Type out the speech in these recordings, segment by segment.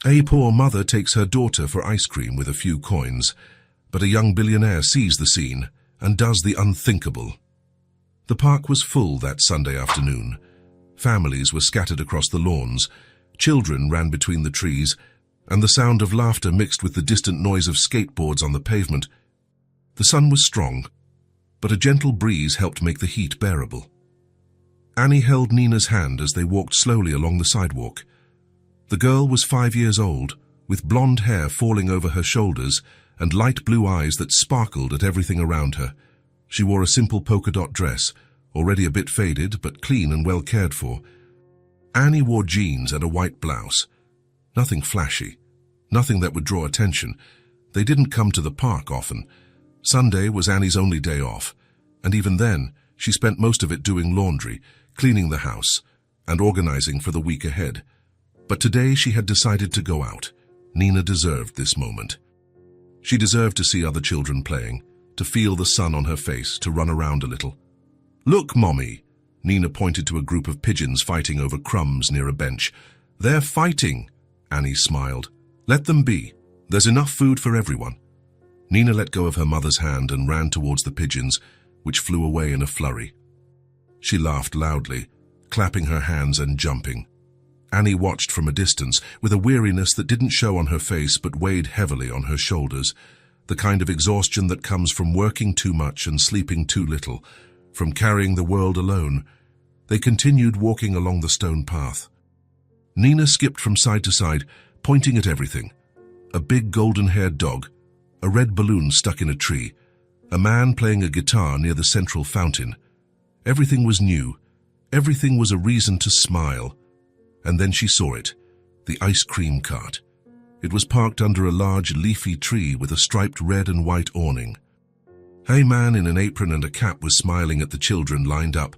A poor mother takes her daughter for ice cream with a few coins, but a young billionaire sees the scene and does the unthinkable. The park was full that Sunday afternoon. Families were scattered across the lawns, children ran between the trees, and the sound of laughter mixed with the distant noise of skateboards on the pavement. The sun was strong, but a gentle breeze helped make the heat bearable. Annie held Nina's hand as they walked slowly along the sidewalk. The girl was 5 years old, with blonde hair falling over her shoulders and light blue eyes that sparkled at everything around her. She wore a simple polka-dot dress, already a bit faded but clean and well cared for. Annie wore jeans and a white blouse. Nothing flashy, nothing that would draw attention. They didn't come to the park often. Sunday was Annie's only day off, and even then, she spent most of it doing laundry, cleaning the house, and organizing for the week ahead. But today she had decided to go out. Nina deserved this moment. She deserved to see other children playing, to feel the sun on her face, to run around a little. "Look, Mommy!" Nina pointed to a group of pigeons fighting over crumbs near a bench. "They're fighting!" Annie smiled. "Let them be. There's enough food for everyone." Nina let go of her mother's hand and ran towards the pigeons, which flew away in a flurry. She laughed loudly, clapping her hands and jumping. Annie watched from a distance, with a weariness that didn't show on her face but weighed heavily on her shoulders, the kind of exhaustion that comes from working too much and sleeping too little, from carrying the world alone. They continued walking along the stone path. Nina skipped from side to side, pointing at everything. A big golden-haired dog, a red balloon stuck in a tree, a man playing a guitar near the central fountain. Everything was new. Everything was a reason to smile. And then she saw it, the ice cream cart. It was parked under a large leafy tree with a striped red and white awning. A man in an apron and a cap was smiling at the children lined up.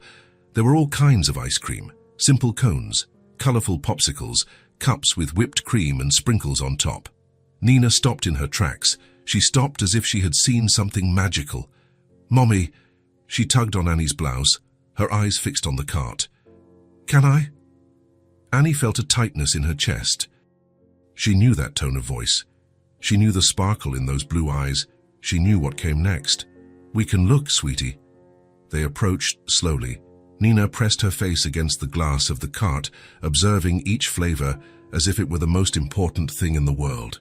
There were all kinds of ice cream, simple cones, colorful popsicles, cups with whipped cream and sprinkles on top. Nina stopped in her tracks. She stopped as if she had seen something magical. "Mommy," she tugged on Annie's blouse, her eyes fixed on the cart. "Can I?" Annie felt a tightness in her chest. She knew that tone of voice. She knew the sparkle in those blue eyes. She knew what came next. "We can look, sweetie." They approached slowly. Nina pressed her face against the glass of the cart, observing each flavor as if it were the most important thing in the world.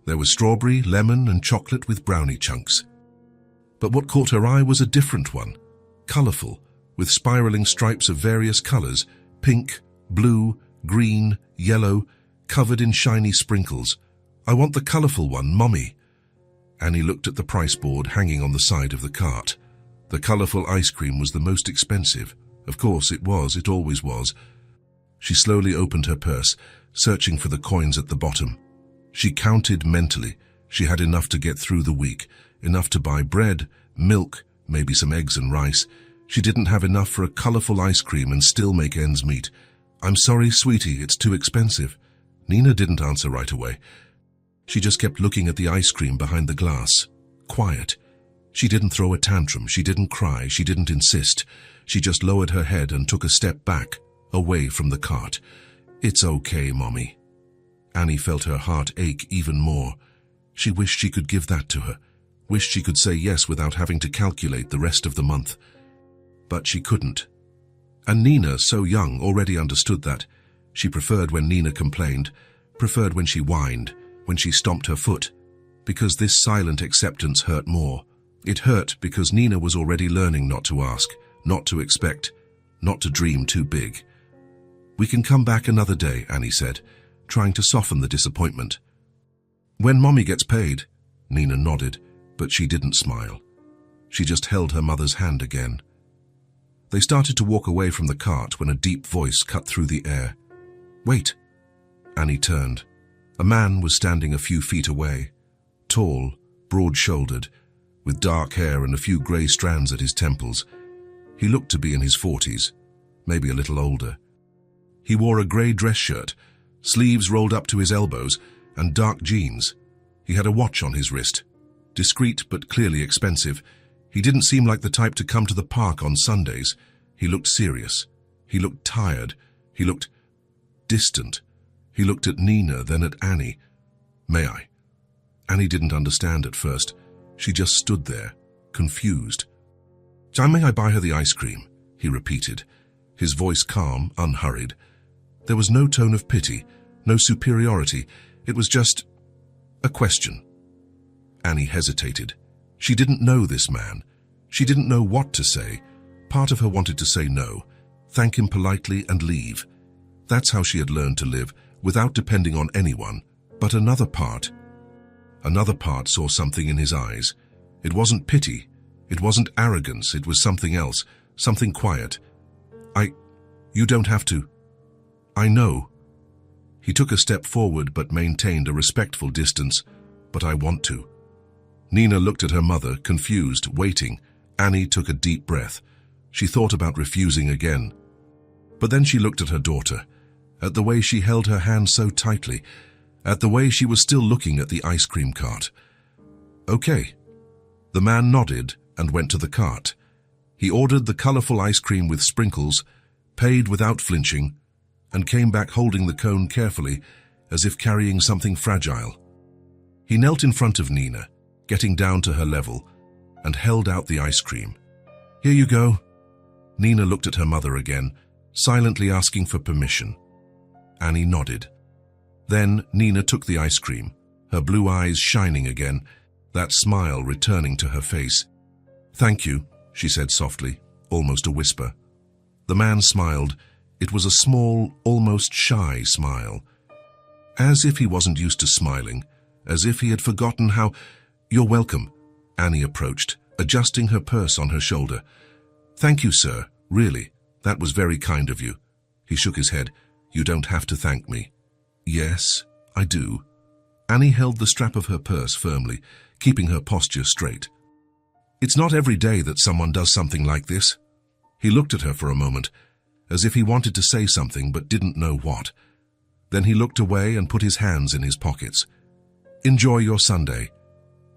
There was strawberry, lemon, and chocolate with brownie chunks. But what caught her eye was a different one, colorful, with spiraling stripes of various colors, pink, blue, green, yellow, covered in shiny sprinkles. "I want the colorful one, Mommy." Annie looked at the price board hanging on the side of the cart. The colorful ice cream was the most expensive. Of course it was, it always was. She slowly opened her purse, searching for the coins at the bottom. She counted mentally. She had enough to get through the week, enough to buy bread, milk, maybe some eggs and rice. She didn't have enough for a colorful ice cream and still make ends meet. "I'm sorry, sweetie, it's too expensive." Nina didn't answer right away. She just kept looking at the ice cream behind the glass, quiet. She didn't throw a tantrum, she didn't cry, she didn't insist. She just lowered her head and took a step back, away from the cart. "It's okay, Mommy." Annie felt her heart ache even more. She wished she could give that to her, wished she could say yes without having to calculate the rest of the month. But she couldn't. And Nina, so young, already understood that. She preferred when Nina complained, preferred when she whined, when she stomped her foot, because this silent acceptance hurt more. It hurt because Nina was already learning not to ask, not to expect, not to dream too big. "We can come back another day," Annie said, trying to soften the disappointment. "When Mommy gets paid." Nina nodded, but she didn't smile. She just held her mother's hand again. They started to walk away from the cart when a deep voice cut through the air. "Wait." Annie turned. A man was standing a few feet away, tall, broad-shouldered, with dark hair and a few grey strands at his temples. He looked to be in his 40s, maybe a little older. He wore a grey dress shirt, sleeves rolled up to his elbows, and dark jeans. He had a watch on his wrist, discreet but clearly expensive. He didn't seem like the type to come to the park on Sundays. He looked serious. He looked tired. He looked distant. He looked at Nina, then at Annie. "May I?" Annie didn't understand at first. She just stood there, confused. "May I buy her the ice cream?" he repeated, his voice calm, unhurried. There was no tone of pity, no superiority. It was just a question. Annie hesitated. She didn't know this man. She didn't know what to say. Part of her wanted to say no, thank him politely and leave. That's how she had learned to live, without depending on anyone. But another part saw something in his eyes. It wasn't pity. It wasn't arrogance. It was something else, something quiet. You don't have to. I know." He took a step forward but maintained a respectful distance. "But I want to." Nina looked at her mother, confused, waiting. Annie took a deep breath. She thought about refusing again. But then she looked at her daughter, at the way she held her hand so tightly, at the way she was still looking at the ice cream cart. "Okay." The man nodded and went to the cart. He ordered the colorful ice cream with sprinkles, paid without flinching, and came back holding the cone carefully, as if carrying something fragile. He knelt in front of Nina, getting down to her level, and held out the ice cream. "Here you go." Nina looked at her mother again, silently asking for permission. Annie nodded. Then Nina took the ice cream, her blue eyes shining again, that smile returning to her face. "Thank you," she said softly, almost a whisper. The man smiled. It was a small, almost shy smile. As if he wasn't used to smiling, as if he had forgotten how— "You're welcome." Annie approached, adjusting her purse on her shoulder. "Thank you, sir. Really, that was very kind of you." He shook his head. "You don't have to thank me." "Yes, I do." Annie held the strap of her purse firmly, keeping her posture straight. "It's not every day that someone does something like this." He looked at her for a moment, as if he wanted to say something but didn't know what. Then he looked away and put his hands in his pockets. "Enjoy your Sunday."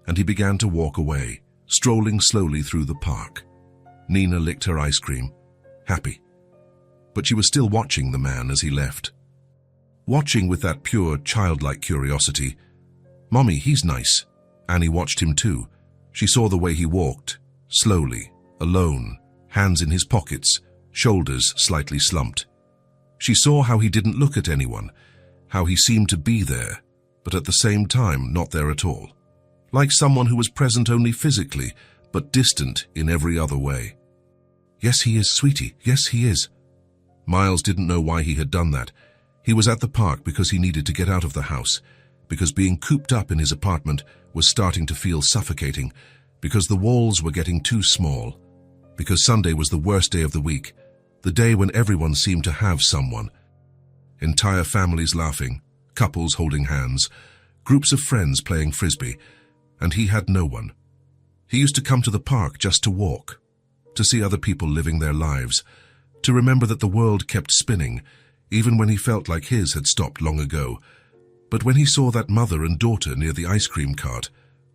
And he began to walk away, strolling slowly through the park. Nina licked her ice cream, happy. But she was still watching the man as he left. Watching with that pure, childlike curiosity. "Mommy, he's nice." Annie watched him too. She saw the way he walked, slowly, alone, hands in his pockets, shoulders slightly slumped. She saw how he didn't look at anyone, how he seemed to be there, but at the same time not there at all. Like someone who was present only physically, but distant in every other way. "Yes, he is, sweetie. Yes, he is." Miles didn't know why he had done that. He was at the park because he needed to get out of the house, because being cooped up in his apartment was starting to feel suffocating, because the walls were getting too small, because Sunday was the worst day of the week, the day when everyone seemed to have someone. Entire families laughing, couples holding hands, groups of friends playing frisbee, and he had no one. He used to come to the park just to walk, to see other people living their lives, to remember that the world kept spinning, even when he felt like his had stopped long ago. But when he saw that mother and daughter near the ice cream cart,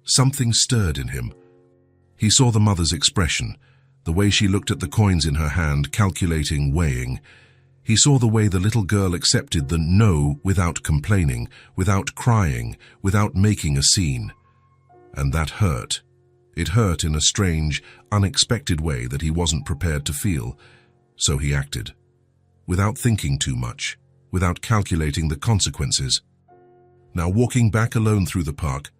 something stirred in him. He saw the mother's expression, the way she looked at the coins in her hand, calculating, weighing. He saw the way the little girl accepted the no without complaining, without crying, without making a scene. And that hurt. It hurt in a strange, unexpected way that he wasn't prepared to feel. So he acted. Without thinking too much, without calculating the consequences. Now walking back alone through the park,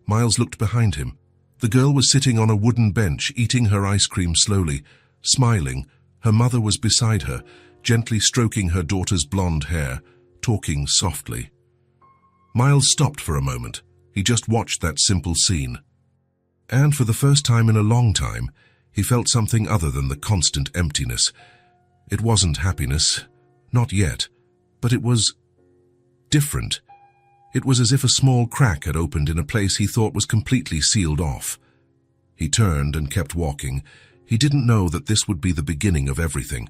Miles looked behind him. The girl was sitting on a wooden bench, eating her ice cream slowly, smiling. Her mother was beside her, gently stroking her daughter's blonde hair, talking softly. Miles stopped for a moment. He just watched that simple scene. And for the first time in a long time, he felt something other than the constant emptiness. It wasn't happiness, not yet, but it was different. It was as if a small crack had opened in a place he thought was completely sealed off. He turned and kept walking. He didn't know that this would be the beginning of everything.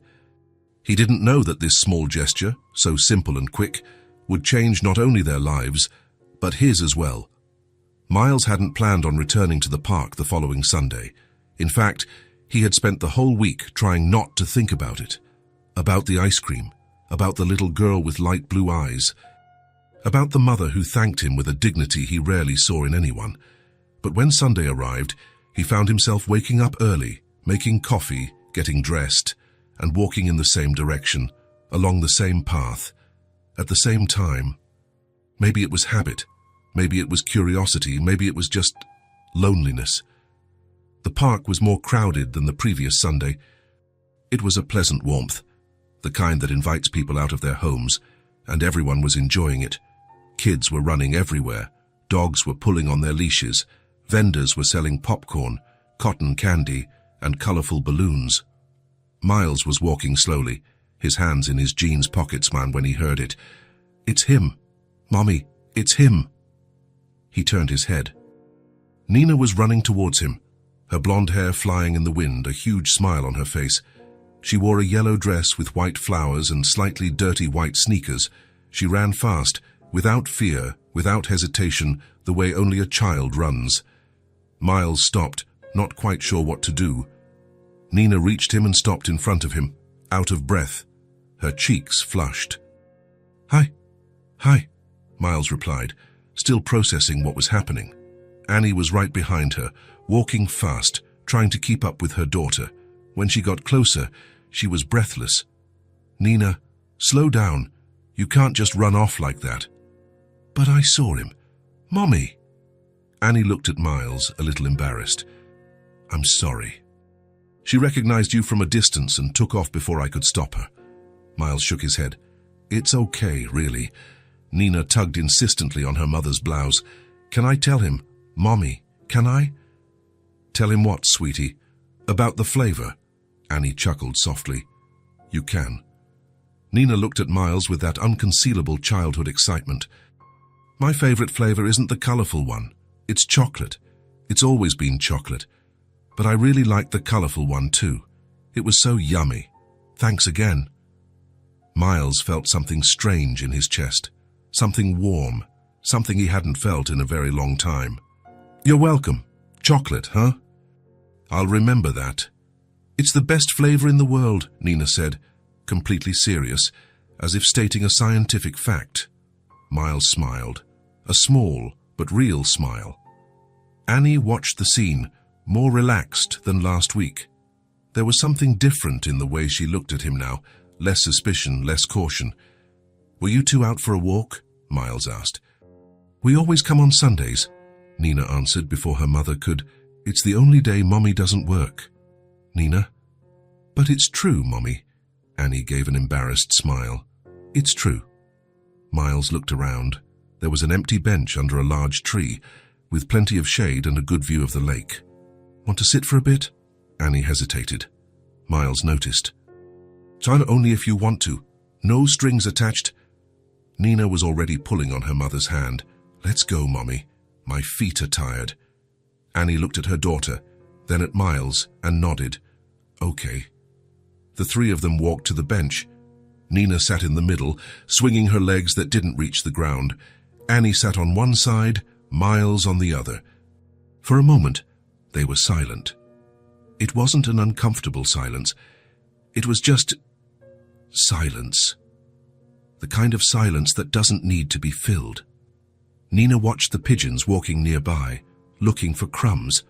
He didn't know that this small gesture, so simple and quick, would change not only their lives, but his as well. Miles hadn't planned on returning to the park the following Sunday. In fact, he had spent the whole week trying not to think about it. About the ice cream, about the little girl with light blue eyes. about the mother who thanked him with a dignity he rarely saw in anyone. But when Sunday arrived, he found himself waking up early, making coffee, getting dressed, and walking in the same direction, along the same path, at the same time. Maybe it was habit, maybe it was curiosity, maybe it was just loneliness. The park was more crowded than the previous Sunday. It was a pleasant warmth, the kind that invites people out of their homes, and everyone was enjoying it. Kids were running everywhere, dogs were pulling on their leashes, vendors were selling popcorn, cotton candy, and colorful balloons. Miles was walking slowly, his hands in his jeans pockets, when he heard it. "It's him. Mommy, it's him." He turned his head. Nina was running towards him, her blonde hair flying in the wind, a huge smile on her face. She wore a yellow dress with white flowers and slightly dirty white sneakers. She ran fast, without fear, without hesitation, the way only a child runs. Miles stopped, not quite sure what to do. Nina reached him and stopped in front of him, out of breath. Her cheeks flushed. "Hi, hi," Miles replied, still processing what was happening. Annie was right behind her, walking fast, trying to keep up with her daughter. When she got closer, she was breathless. "Nina, slow down. You can't just run off like that." "But I saw him. Mommy." Annie looked at Miles, a little embarrassed. "I'm sorry." "She recognized you from a distance and took off before I could stop her." Miles shook his head. "It's okay, really." Nina tugged insistently on her mother's blouse. "Can I tell him? Mommy, can I?" "Tell him what, sweetie?" "About the flavor." Annie chuckled softly. "You can." Nina looked at Miles with that unconcealable childhood excitement. "My favorite flavor isn't the colorful one. It's chocolate. It's always been chocolate. But I really like the colorful one too. It was so yummy. Thanks again." Miles felt something strange in his chest. Something warm. Something he hadn't felt in a very long time. "You're welcome. Chocolate, huh?" "I'll remember that." "It's the best flavor in the world," Nina said, completely serious, as if stating a scientific fact. Miles smiled, a small but real smile. Annie watched the scene, more relaxed than last week. There was something different in the way she looked at him now, less suspicion, less caution. "Were you two out for a walk?" Miles asked. "We always come on Sundays," Nina answered before her mother could. "It's the only day Mommy doesn't work." "Nina?" "But it's true, Mommy." Annie gave an embarrassed smile. "It's true." Miles looked around. There was an empty bench under a large tree, with plenty of shade and a good view of the lake. "Want to sit for a bit?" Annie hesitated. Miles noticed. "Time only if you want to. No strings attached." Nina was already pulling on her mother's hand. "Let's go, Mommy. My feet are tired." Annie looked at her daughter, then at Miles, and nodded. "Okay." The three of them walked to the bench. Nina sat in the middle, swinging her legs that didn't reach the ground. Annie sat on one side, Miles on the other. For a moment, they were silent. It wasn't an uncomfortable silence. It was just silence. The kind of silence that doesn't need to be filled. Nina watched the pigeons walking nearby, looking for crumbs.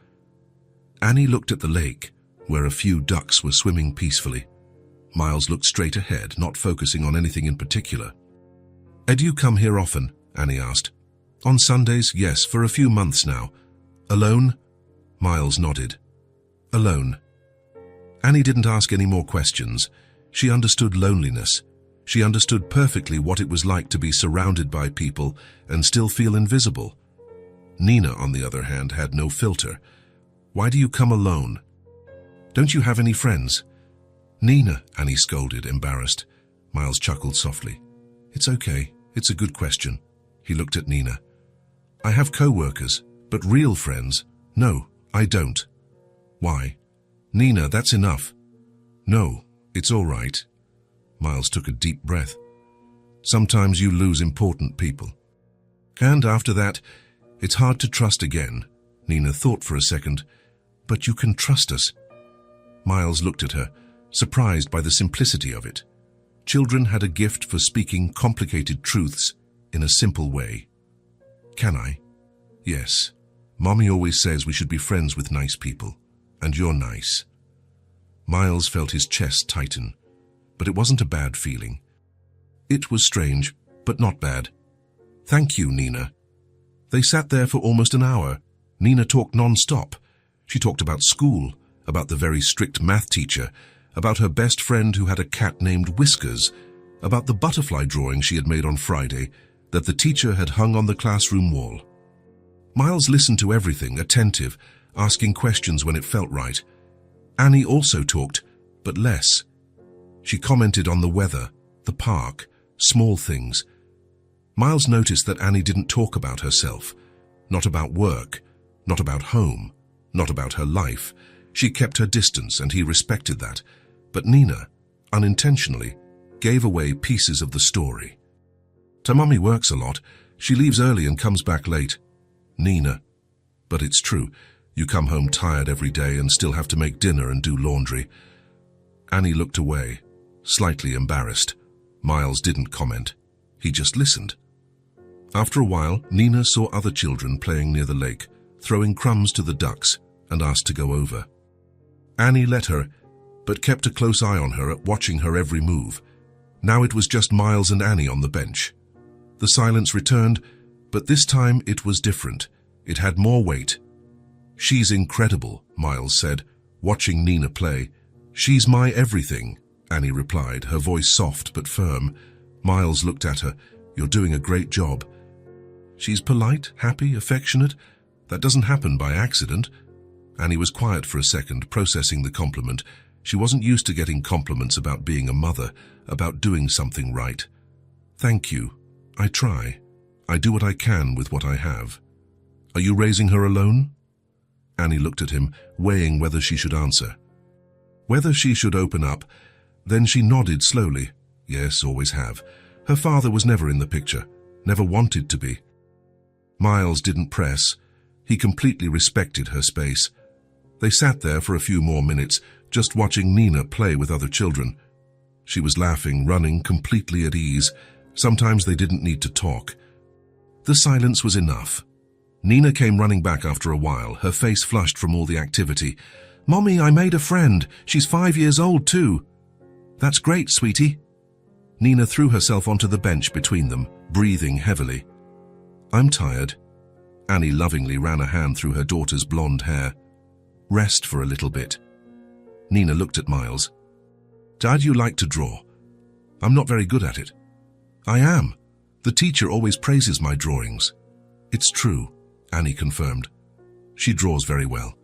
Annie looked at the lake, where a few ducks were swimming peacefully. Miles looked straight ahead, not focusing on anything in particular. "Do you come here often?" Annie asked. "On Sundays, yes, for a few months now." "Alone?" Miles nodded. "Alone." Annie didn't ask any more questions. She understood loneliness. She understood perfectly what it was like to be surrounded by people and still feel invisible. Nina, on the other hand, had no filter. "Why do you come alone?" "Don't you have any friends?" "Nina," Annie scolded, embarrassed. Miles chuckled softly. "It's okay. It's a good question." He looked at Nina. "I have co-workers, but real friends? No, I don't." "Why?" "Nina, that's enough." "No, it's all right." Miles took a deep breath. "Sometimes you lose important people. And after that, it's hard to trust again." Nina thought for a second. "But you can trust us." Miles looked at her, surprised by the simplicity of it. Children had a gift for speaking complicated truths in a simple way. Can I? Yes. Mommy always says we should be friends with nice people, and you're nice. Miles felt his chest tighten, but it wasn't a bad feeling. It was strange, but not bad. Thank you, Nina. They sat there for almost an hour. Nina talked non-stop. She talked about school, about the very strict math teacher, about her best friend who had a cat named Whiskers, about the butterfly drawing she had made on Friday that the teacher had hung on the classroom wall. Miles listened to everything, attentive, asking questions when it felt right. Annie also talked, but less. She commented on the weather, the park, small things. Miles noticed that Annie didn't talk about herself, not about work, not about home, not about her life. She kept her distance, and he respected that. But Nina, unintentionally, gave away pieces of the story. Mummy works a lot. She leaves early and comes back late. Nina. But it's true. You come home tired every day and still have to make dinner and do laundry. Annie looked away, slightly embarrassed. Miles didn't comment. He just listened. After a while, Nina saw other children playing near the lake, throwing crumbs to the ducks, and asked to go over. Annie let her, but kept a close eye on her, watching her every move. Now it was just Miles and Annie on the bench. The silence returned, but this time it was different. It had more weight. She's incredible, Miles said, watching Nina play. She's my everything, Annie replied, her voice soft but firm. Miles looked at her. You're doing a great job. She's polite, happy, affectionate. That doesn't happen by accident. Annie was quiet for a second, processing the compliment. She wasn't used to getting compliments about being a mother, about doing something right. Thank you. I try. I do what I can with what I have. Are you raising her alone? Annie looked at him, weighing whether she should answer. Whether she should open up. Then she nodded slowly. Yes, always have. Her father was never in the picture, never wanted to be. Miles didn't press. He completely respected her space. They sat there for a few more minutes, just watching Nina play with other children. She was laughing, running, completely at ease. Sometimes they didn't need to talk. The silence was enough. Nina came running back after a while, her face flushed from all the activity. Mommy, I made a friend. She's 5 years old too. That's great, sweetie. Nina threw herself onto the bench between them, breathing heavily. I'm tired. Annie lovingly ran a hand through her daughter's blonde hair. Rest for a little bit. Nina looked at Miles. Dad, you like to draw. I'm not very good at it. I am. The teacher always praises my drawings. It's true, Annie confirmed. She draws very well.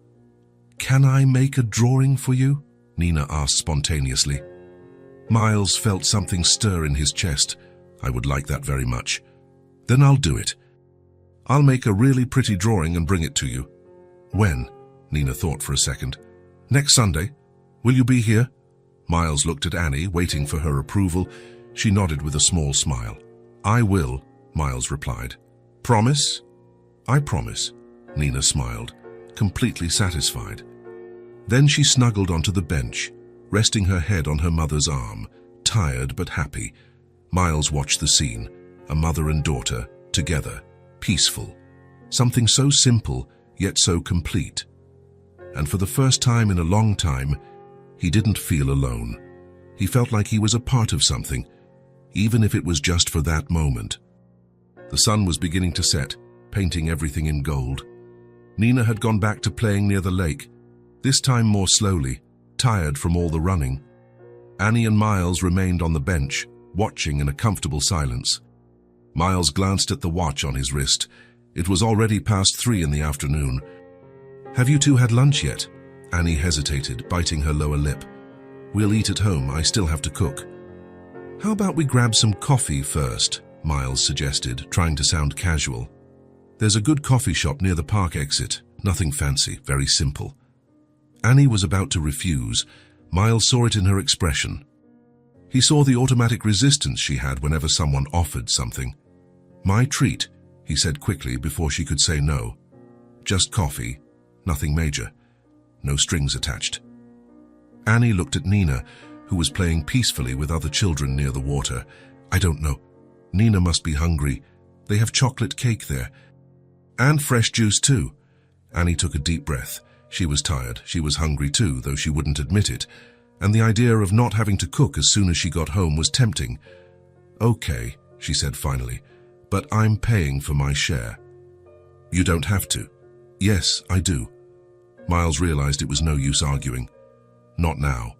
Can I make a drawing for you? Nina asked spontaneously. Miles felt something stir in his chest. I would like that very much. Then I'll do it. I'll make a really pretty drawing and bring it to you. When? Nina thought for a second. Next Sunday. Will you be here? Miles looked at Annie, waiting for her approval. She nodded with a small smile. I will, Miles replied. Promise? I promise, Nina smiled, completely satisfied. Then she snuggled onto the bench, resting her head on her mother's arm, tired but happy. Miles watched the scene, a mother and daughter, together, peaceful. Something so simple, yet so complete. And for the first time in a long time, he didn't feel alone. He felt like he was a part of something, even if it was just for that moment. The sun was beginning to set, painting everything in gold. Nina had gone back to playing near the lake, this time more slowly, tired from all the running. Annie and Miles remained on the bench, watching in a comfortable silence. Miles glanced at the watch on his wrist. It was already past 3 in the afternoon. Have you two had lunch yet? Annie hesitated, biting her lower lip. We'll eat at home, I still have to cook. How about we grab some coffee first? Miles suggested, trying to sound casual. There's a good coffee shop near the park exit. Nothing fancy, very simple. Annie was about to refuse. Miles saw it in her expression. He saw the automatic resistance she had whenever someone offered something. My treat, he said quickly before she could say no. Just coffee, nothing major, no strings attached. Annie looked at Nina, who was playing peacefully with other children near the water. I don't know. Nina must be hungry. They have chocolate cake there. And fresh juice too. Annie took a deep breath. She was tired. She was hungry too, though she wouldn't admit it. And the idea of not having to cook as soon as she got home was tempting. "Okay," she said finally, "but I'm paying for my share." "You don't have to." "Yes, I do." Miles realized it was no use arguing. Not now.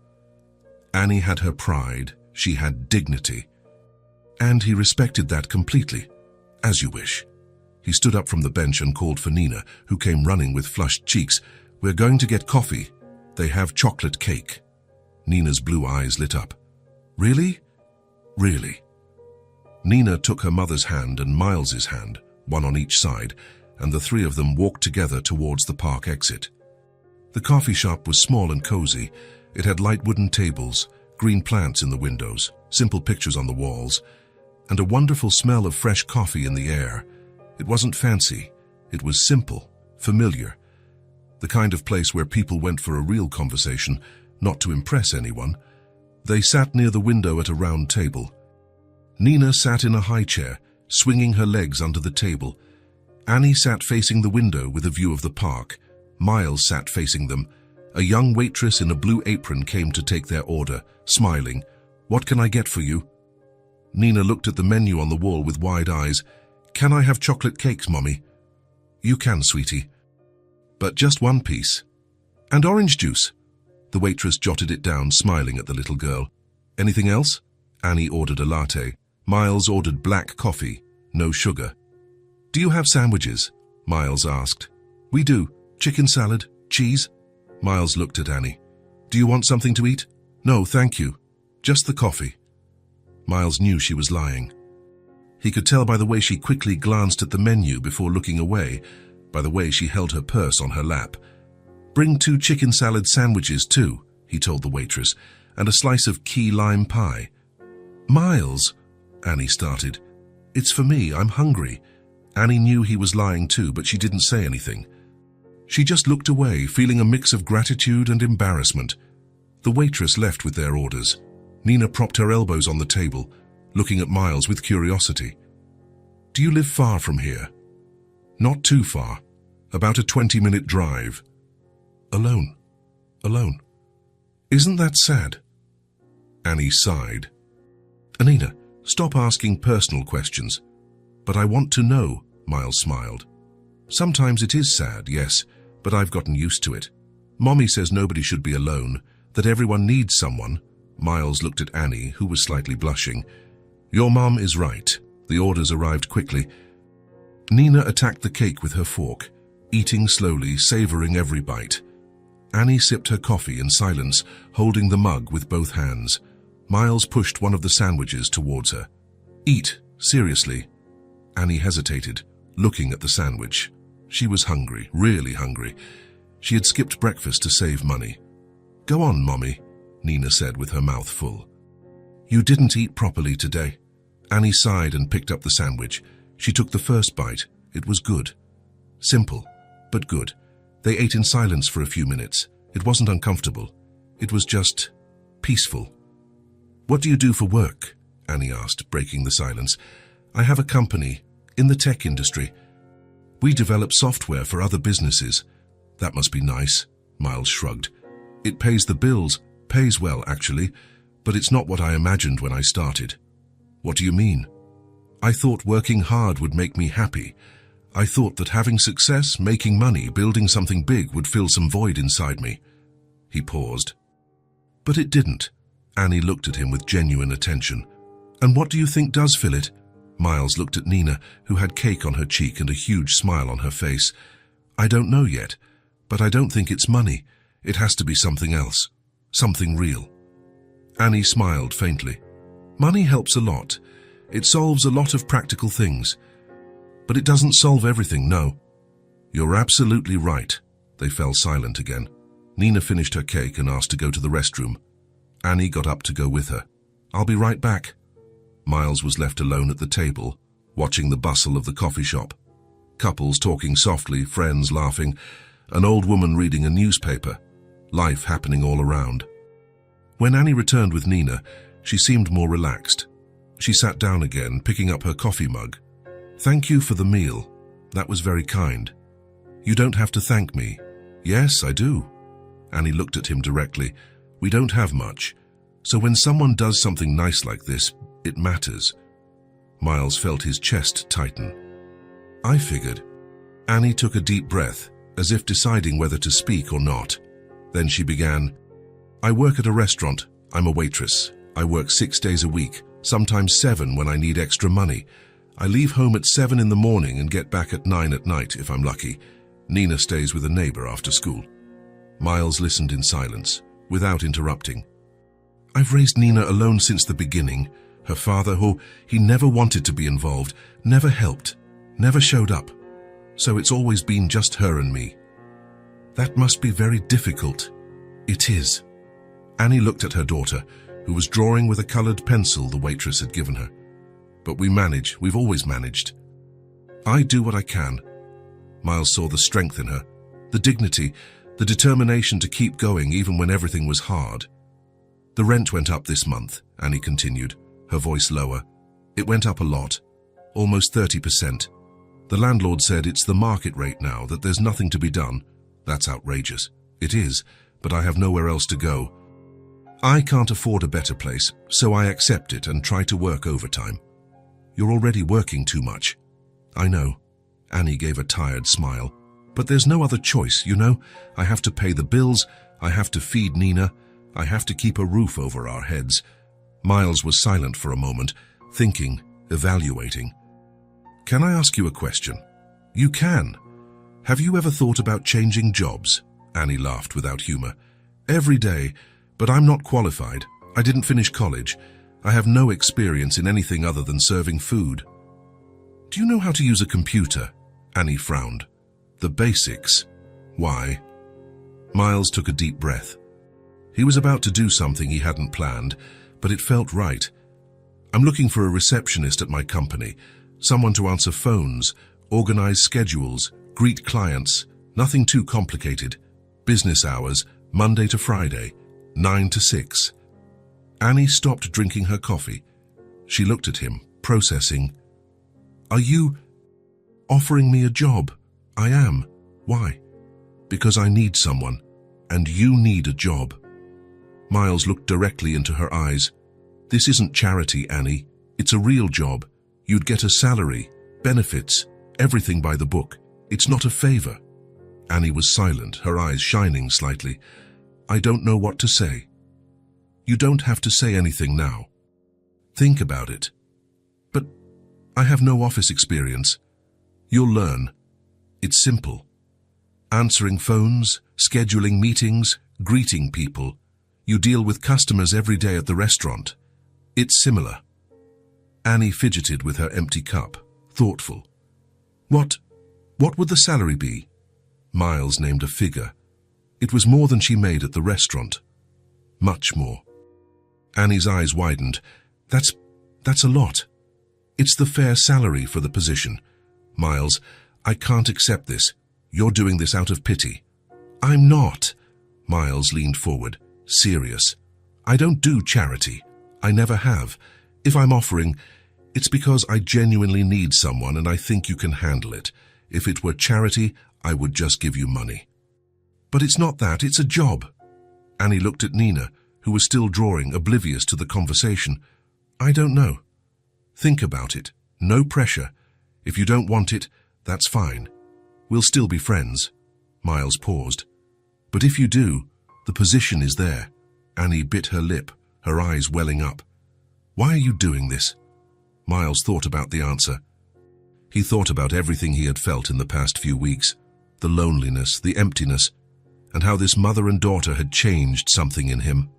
Annie had her pride. She had dignity. And he respected that completely. "As you wish." He stood up from the bench and called for Nina, who came running with flushed cheeks. "We're going to get coffee. They have chocolate cake." Nina's blue eyes lit up. "Really? Really?" Nina took her mother's hand and Miles's hand, one on each side, and the three of them walked together towards the park exit. The coffee shop was small and cozy. It had light wooden tables, green plants in the windows, simple pictures on the walls, and a wonderful smell of fresh coffee in the air. It wasn't fancy. It was simple, familiar. The kind of place where people went for a real conversation, not to impress anyone. They sat near the window at a round table. Nina sat in a high chair, swinging her legs under the table. Annie sat facing the window with a view of the park. Miles sat facing them. A young waitress in a blue apron came to take their order, smiling. "What can I get for you?" Nina looked at the menu on the wall with wide eyes. "Can I have chocolate cakes, Mommy?" "You can, sweetie. But just one piece. And orange juice." The waitress jotted it down, smiling at the little girl. "Anything else?" Annie ordered a latte. Miles ordered black coffee, no sugar. "Do you have sandwiches?" Miles asked. "We do. Chicken salad, cheese." Miles looked at Annie. "Do you want something to eat?" "No, thank you. Just the coffee." Miles knew she was lying. He could tell by the way she quickly glanced at the menu before looking away, by the way she held her purse on her lap. "Bring 2 chicken salad sandwiches too," he told the waitress, "and a slice of key lime pie." "Miles," Annie started. "It's for me, I'm hungry." Annie knew he was lying too, but she didn't say anything. She just looked away, feeling a mix of gratitude and embarrassment. The waitress left with their orders. Nina propped her elbows on the table, looking at Miles with curiosity. "Do you live far from here?" "Not too far. About a 20-minute drive." "Alone? Alone? Isn't that sad?" Annie sighed. "Anina, stop asking personal questions." "But I want to know," Miles smiled. "Sometimes it is sad, yes, but I've gotten used to it. Mommy says nobody should be alone, that everyone needs someone." Miles looked at Annie, who was slightly blushing. "Your mom is right." The orders arrived quickly. Nina attacked the cake with her fork, eating slowly, savoring every bite. Annie sipped her coffee in silence, holding the mug with both hands. Miles pushed one of the sandwiches towards her. "Eat, seriously." Annie hesitated, looking at the sandwich. She was hungry, really hungry. She had skipped breakfast to save money. "Go on, Mommy," Nina said with her mouth full. "You didn't eat properly today." Annie sighed and picked up the sandwich. She took the first bite. It was good. Simple, but good. They ate in silence for a few minutes. It wasn't uncomfortable. It was just peaceful. "What do you do for work?" Annie asked, breaking the silence. "I have a company in the tech industry. We develop software for other businesses." "That must be nice," Miles shrugged. "It pays the bills, pays well actually, but it's not what I imagined when I started." "What do you mean?" "I thought working hard would make me happy. I thought that having success, making money, building something big would fill some void inside me." He paused. "But it didn't." Annie looked at him with genuine attention. "And what do you think does fill it?" Miles looked at Nina, who had cake on her cheek and a huge smile on her face. "I don't know yet, but I don't think it's money. It has to be something else, something real." Annie smiled faintly. "Money helps a lot. It solves a lot of practical things. But it doesn't solve everything, no." "You're absolutely right." They fell silent again. Nina finished her cake and asked to go to the restroom. Annie got up to go with her. "I'll be right back." Miles was left alone at the table, watching the bustle of the coffee shop. Couples talking softly, friends laughing, an old woman reading a newspaper, life happening all around. When Annie returned with Nina, she seemed more relaxed. She sat down again, picking up her coffee mug. Thank you for the meal. That was very kind. You don't have to thank me. Yes, I do. Annie looked at him directly. We don't have much. So when someone does something nice like this, it matters. Miles felt his chest tighten. I figured. Annie took a deep breath, as if deciding whether to speak or not. Then she began, I work at a restaurant. I'm a waitress. I work 6 days a week, sometimes 7 when I need extra money. I leave home at 7 in the morning and get back at 9 at night if I'm lucky. Nina stays with a neighbor after school. Miles listened in silence, without interrupting. I've raised Nina alone since the beginning. Her father, who he never wanted to be involved, never helped, never showed up. So it's always been just her and me. That must be very difficult. It is. Annie looked at her daughter, who was drawing with a colored pencil the waitress had given her. But we manage, we've always managed. I do what I can. Miles saw the strength in her, the dignity, the determination to keep going even when everything was hard. The rent went up this month, Annie continued, her voice lower. It went up a lot, almost 30%. The landlord said it's the market rate now, that there's nothing to be done. That's outrageous. It is, but I have nowhere else to go. I can't afford a better place, so I accept it and try to work overtime. You're already working too much. I know. Annie gave a tired smile. But there's no other choice, you know? I have to pay the bills, I have to feed Nina, I have to keep a roof over our heads. Miles was silent for a moment, thinking, evaluating. Can I ask you a question? You can. Have you ever thought about changing jobs? Annie laughed without humor. Every day, but I'm not qualified. I didn't finish college. I have no experience in anything other than serving food. Do you know how to use a computer? Annie frowned. The basics. Why? Miles took a deep breath. He was about to do something he hadn't planned, but it felt right. I'm looking for a receptionist at my company, someone to answer phones, organize schedules, greet clients, nothing too complicated. Business hours, Monday to Friday, 9 to 6. Annie stopped drinking her coffee. She looked at him, processing. Are you offering me a job? I am. Why? Because I need someone, and you need a job. Miles looked directly into her eyes. This isn't charity, Annie. It's a real job. You'd get a salary, benefits, everything by the book. It's not a favor. Annie was silent, her eyes shining slightly. I don't know what to say. You don't have to say anything now. Think about it. But I have no office experience. You'll learn. It's simple. Answering phones, scheduling meetings, greeting people. You deal with customers every day at the restaurant. It's similar. Annie fidgeted with her empty cup, thoughtful. What would the salary be? Miles named a figure. It was more than she made at the restaurant. Much more. Annie's eyes widened. That's a lot. It's the fair salary for the position. Miles, I can't accept this. You're doing this out of pity. I'm not. Miles leaned forward, serious. I don't do charity. I never have. If I'm offering, it's because I genuinely need someone and I think you can handle it. If it were charity, I would just give you money. But it's not that, it's a job. Annie looked at Nina, who was still drawing, oblivious to the conversation. I don't know. Think about it. No pressure. If you don't want it, that's fine. We'll still be friends. Miles paused. But if you do, the position is there. Annie bit her lip, her eyes welling up. Why are you doing this? Miles thought about the answer. He thought about everything he had felt in the past few weeks, the loneliness, the emptiness, and how this mother and daughter had changed something in him.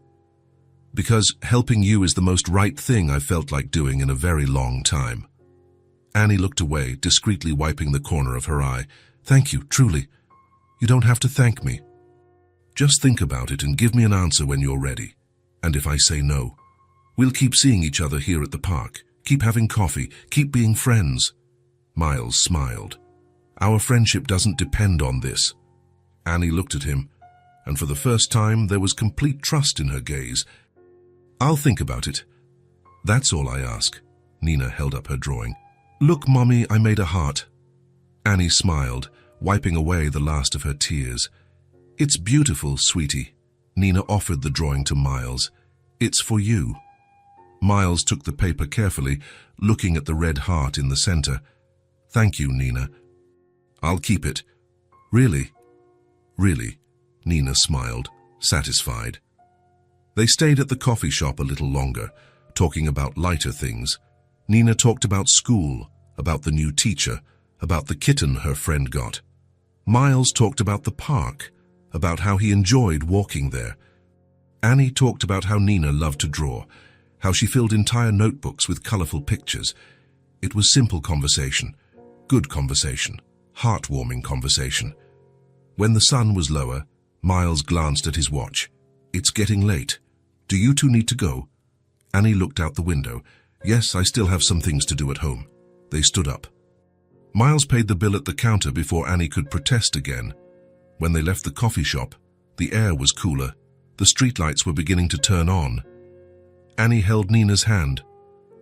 Because helping you is the most right thing I've felt like doing in a very long time. Annie looked away, discreetly wiping the corner of her eye. Thank you, truly. You don't have to thank me. Just think about it and give me an answer when you're ready. And if I say no, we'll keep seeing each other here at the park, keep having coffee, keep being friends. Miles smiled. Our friendship doesn't depend on this. Annie looked at him, and for the first time there was complete trust in her gaze. I'll think about it. That's all I ask. Nina held up her drawing. Look, Mommy, I made a heart. Annie smiled, wiping away the last of her tears. It's beautiful, sweetie. Nina offered the drawing to Miles. It's for you. Miles took the paper carefully, looking at the red heart in the center. Thank you, Nina. I'll keep it. Really? Really? Nina smiled, satisfied. They stayed at the coffee shop a little longer, talking about lighter things. Nina talked about school, about the new teacher, about the kitten her friend got. Miles talked about the park, about how he enjoyed walking there. Annie talked about how Nina loved to draw, how she filled entire notebooks with colorful pictures. It was simple conversation, good conversation, heartwarming conversation. When the sun was lower, Miles glanced at his watch. It's getting late. Do you two need to go? Annie looked out the window. Yes, I still have some things to do at home. They stood up. Miles paid the bill at the counter before Annie could protest again. When they left the coffee shop, the air was cooler. The streetlights were beginning to turn on. Annie held Nina's hand.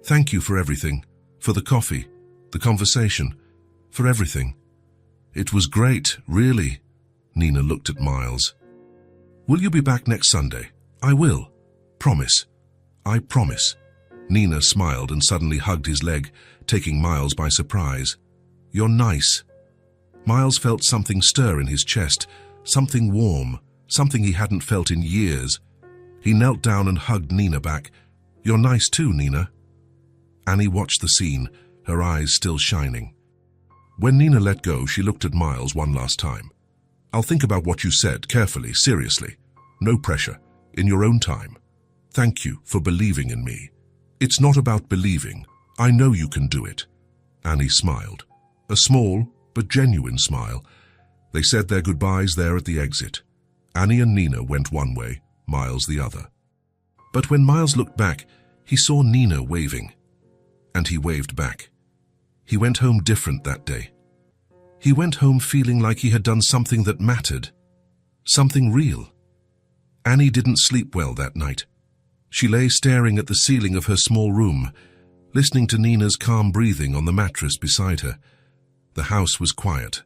Thank you for everything, for the coffee, the conversation, for everything. It was great, really. Nina looked at Miles. Will you be back next Sunday? I will. Promise. I promise. Nina smiled and suddenly hugged his leg, taking Miles by surprise. You're nice. Miles felt something stir in his chest, something warm, something he hadn't felt in years. He knelt down and hugged Nina back. You're nice too, Nina. Annie watched the scene, her eyes still shining. When Nina let go, she looked at Miles one last time. I'll think about what you said, carefully, seriously. No pressure, in your own time. Thank you for believing in me. It's not about believing. I know you can do it. Annie smiled. A small but genuine smile. They said their goodbyes there at the exit. Annie and Nina went one way, Miles the other. But when Miles looked back, he saw Nina waving. And he waved back. He went home different that day. He went home feeling like he had done something that mattered. Something real. Annie didn't sleep well that night. She lay staring at the ceiling of her small room, listening to Nina's calm breathing on the mattress beside her. The house was quiet.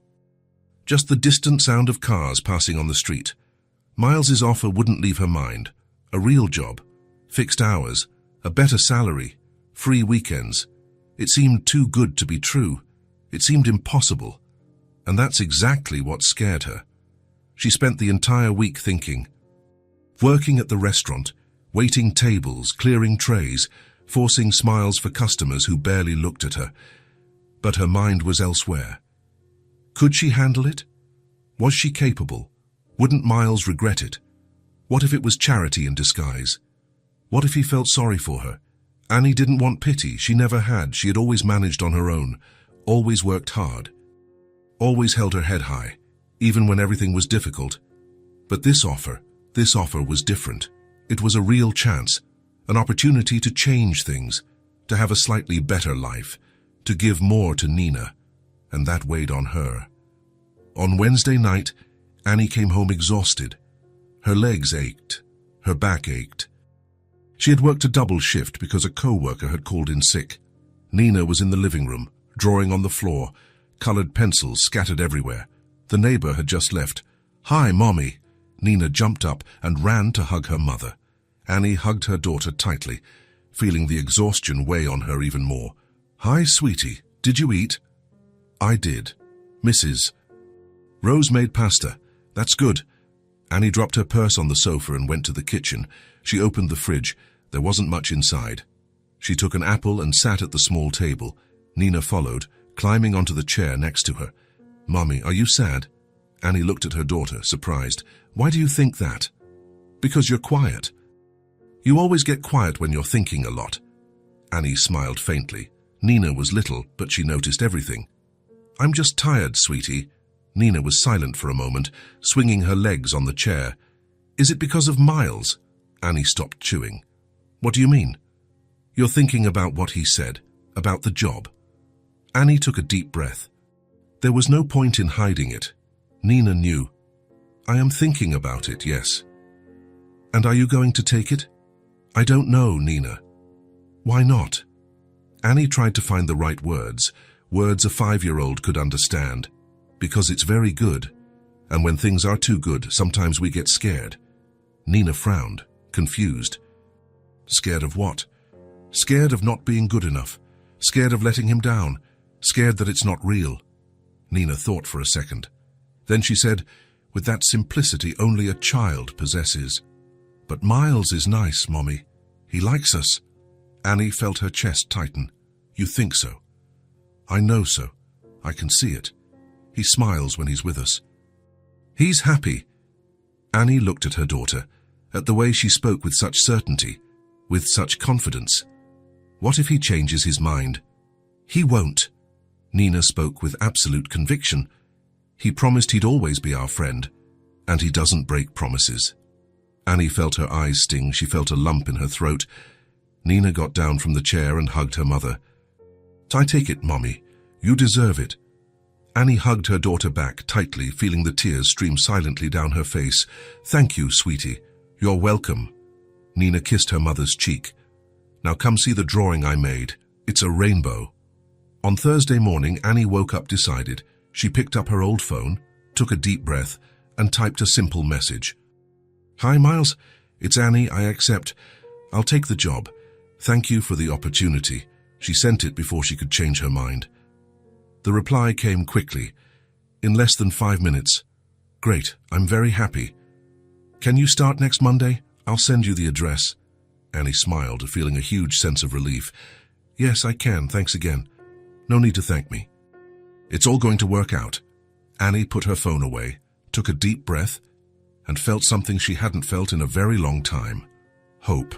Just the distant sound of cars passing on the street. Miles's offer wouldn't leave her mind. A real job, fixed hours, a better salary, free weekends. It seemed too good to be true. It seemed impossible. And that's exactly what scared her. She spent the entire week thinking. Working at the restaurant, waiting tables, clearing trays, forcing smiles for customers who barely looked at her. But her mind was elsewhere. Could she handle it? Was she capable? Wouldn't Miles regret it? What if it was charity in disguise? What if he felt sorry for her? Annie didn't want pity. She never had. She had always managed on her own, always worked hard, always held her head high, even when everything was difficult. But this offer was different. It was a real chance, an opportunity to change things, to have a slightly better life, to give more to Nina, and that weighed on her. On Wednesday night, Annie came home exhausted. Her legs ached, her back ached. She had worked a double shift because a co-worker had called in sick. Nina was in the living room, drawing on the floor, colored pencils scattered everywhere. The neighbor had just left. Hi, Mommy. Nina jumped up and ran to hug her mother. Annie hugged her daughter tightly, feeling the exhaustion weigh on her even more. Hi, sweetie. Did you eat? I did. Mrs. Rose made pasta. That's good. Annie dropped her purse on the sofa and went to the kitchen. She opened the fridge. There wasn't much inside. She took an apple and sat at the small table. Nina followed, climbing onto the chair next to her. Mommy, are you sad? Annie looked at her daughter, surprised. Why do you think that? Because you're quiet. You always get quiet when you're thinking a lot. Annie smiled faintly. Nina was little, but she noticed everything. I'm just tired, sweetie. Nina was silent for a moment, swinging her legs on the chair. Is it because of Miles? Annie stopped chewing. What do you mean? You're thinking about what he said, about the job. Annie took a deep breath. There was no point in hiding it. Nina knew. I am thinking about it, yes. And are you going to take it? I don't know, Nina. Why not? Annie tried to find the right words, words a 5-year-old could understand. Because it's very good. And when things are too good, sometimes we get scared. Nina frowned, confused. Scared of what? Scared of not being good enough. Scared of letting him down. Scared that it's not real. Nina thought for a second. Then she said, with that simplicity only a child possesses. But Miles is nice, Mommy. He likes us. Annie felt her chest tighten. You think so? I know so. I can see it. He smiles when he's with us. He's happy. Annie looked at her daughter, at the way she spoke with such certainty, with such confidence. What if he changes his mind? He won't. Nina spoke with absolute conviction. He promised he'd always be our friend, and he doesn't break promises. Annie felt her eyes sting. She felt a lump in her throat. Nina got down from the chair and hugged her mother. I take it, Mommy. You deserve it. Annie hugged her daughter back tightly, feeling the tears stream silently down her face. Thank you, sweetie. You're welcome. Nina kissed her mother's cheek. Now come see the drawing I made. It's a rainbow. On Thursday morning, Annie woke up decided. She picked up her old phone, took a deep breath, and typed a simple message. Hi, Miles. It's Annie. I accept. I'll take the job. Thank you for the opportunity. She sent it before she could change her mind. The reply came quickly, in less than 5 minutes. Great, I'm very happy. Can you start next Monday? I'll send you the address. Annie smiled, feeling a huge sense of relief. Yes, I can, thanks again. No need to thank me. It's all going to work out. Annie put her phone away, took a deep breath, and felt something she hadn't felt in a very long time. Hope.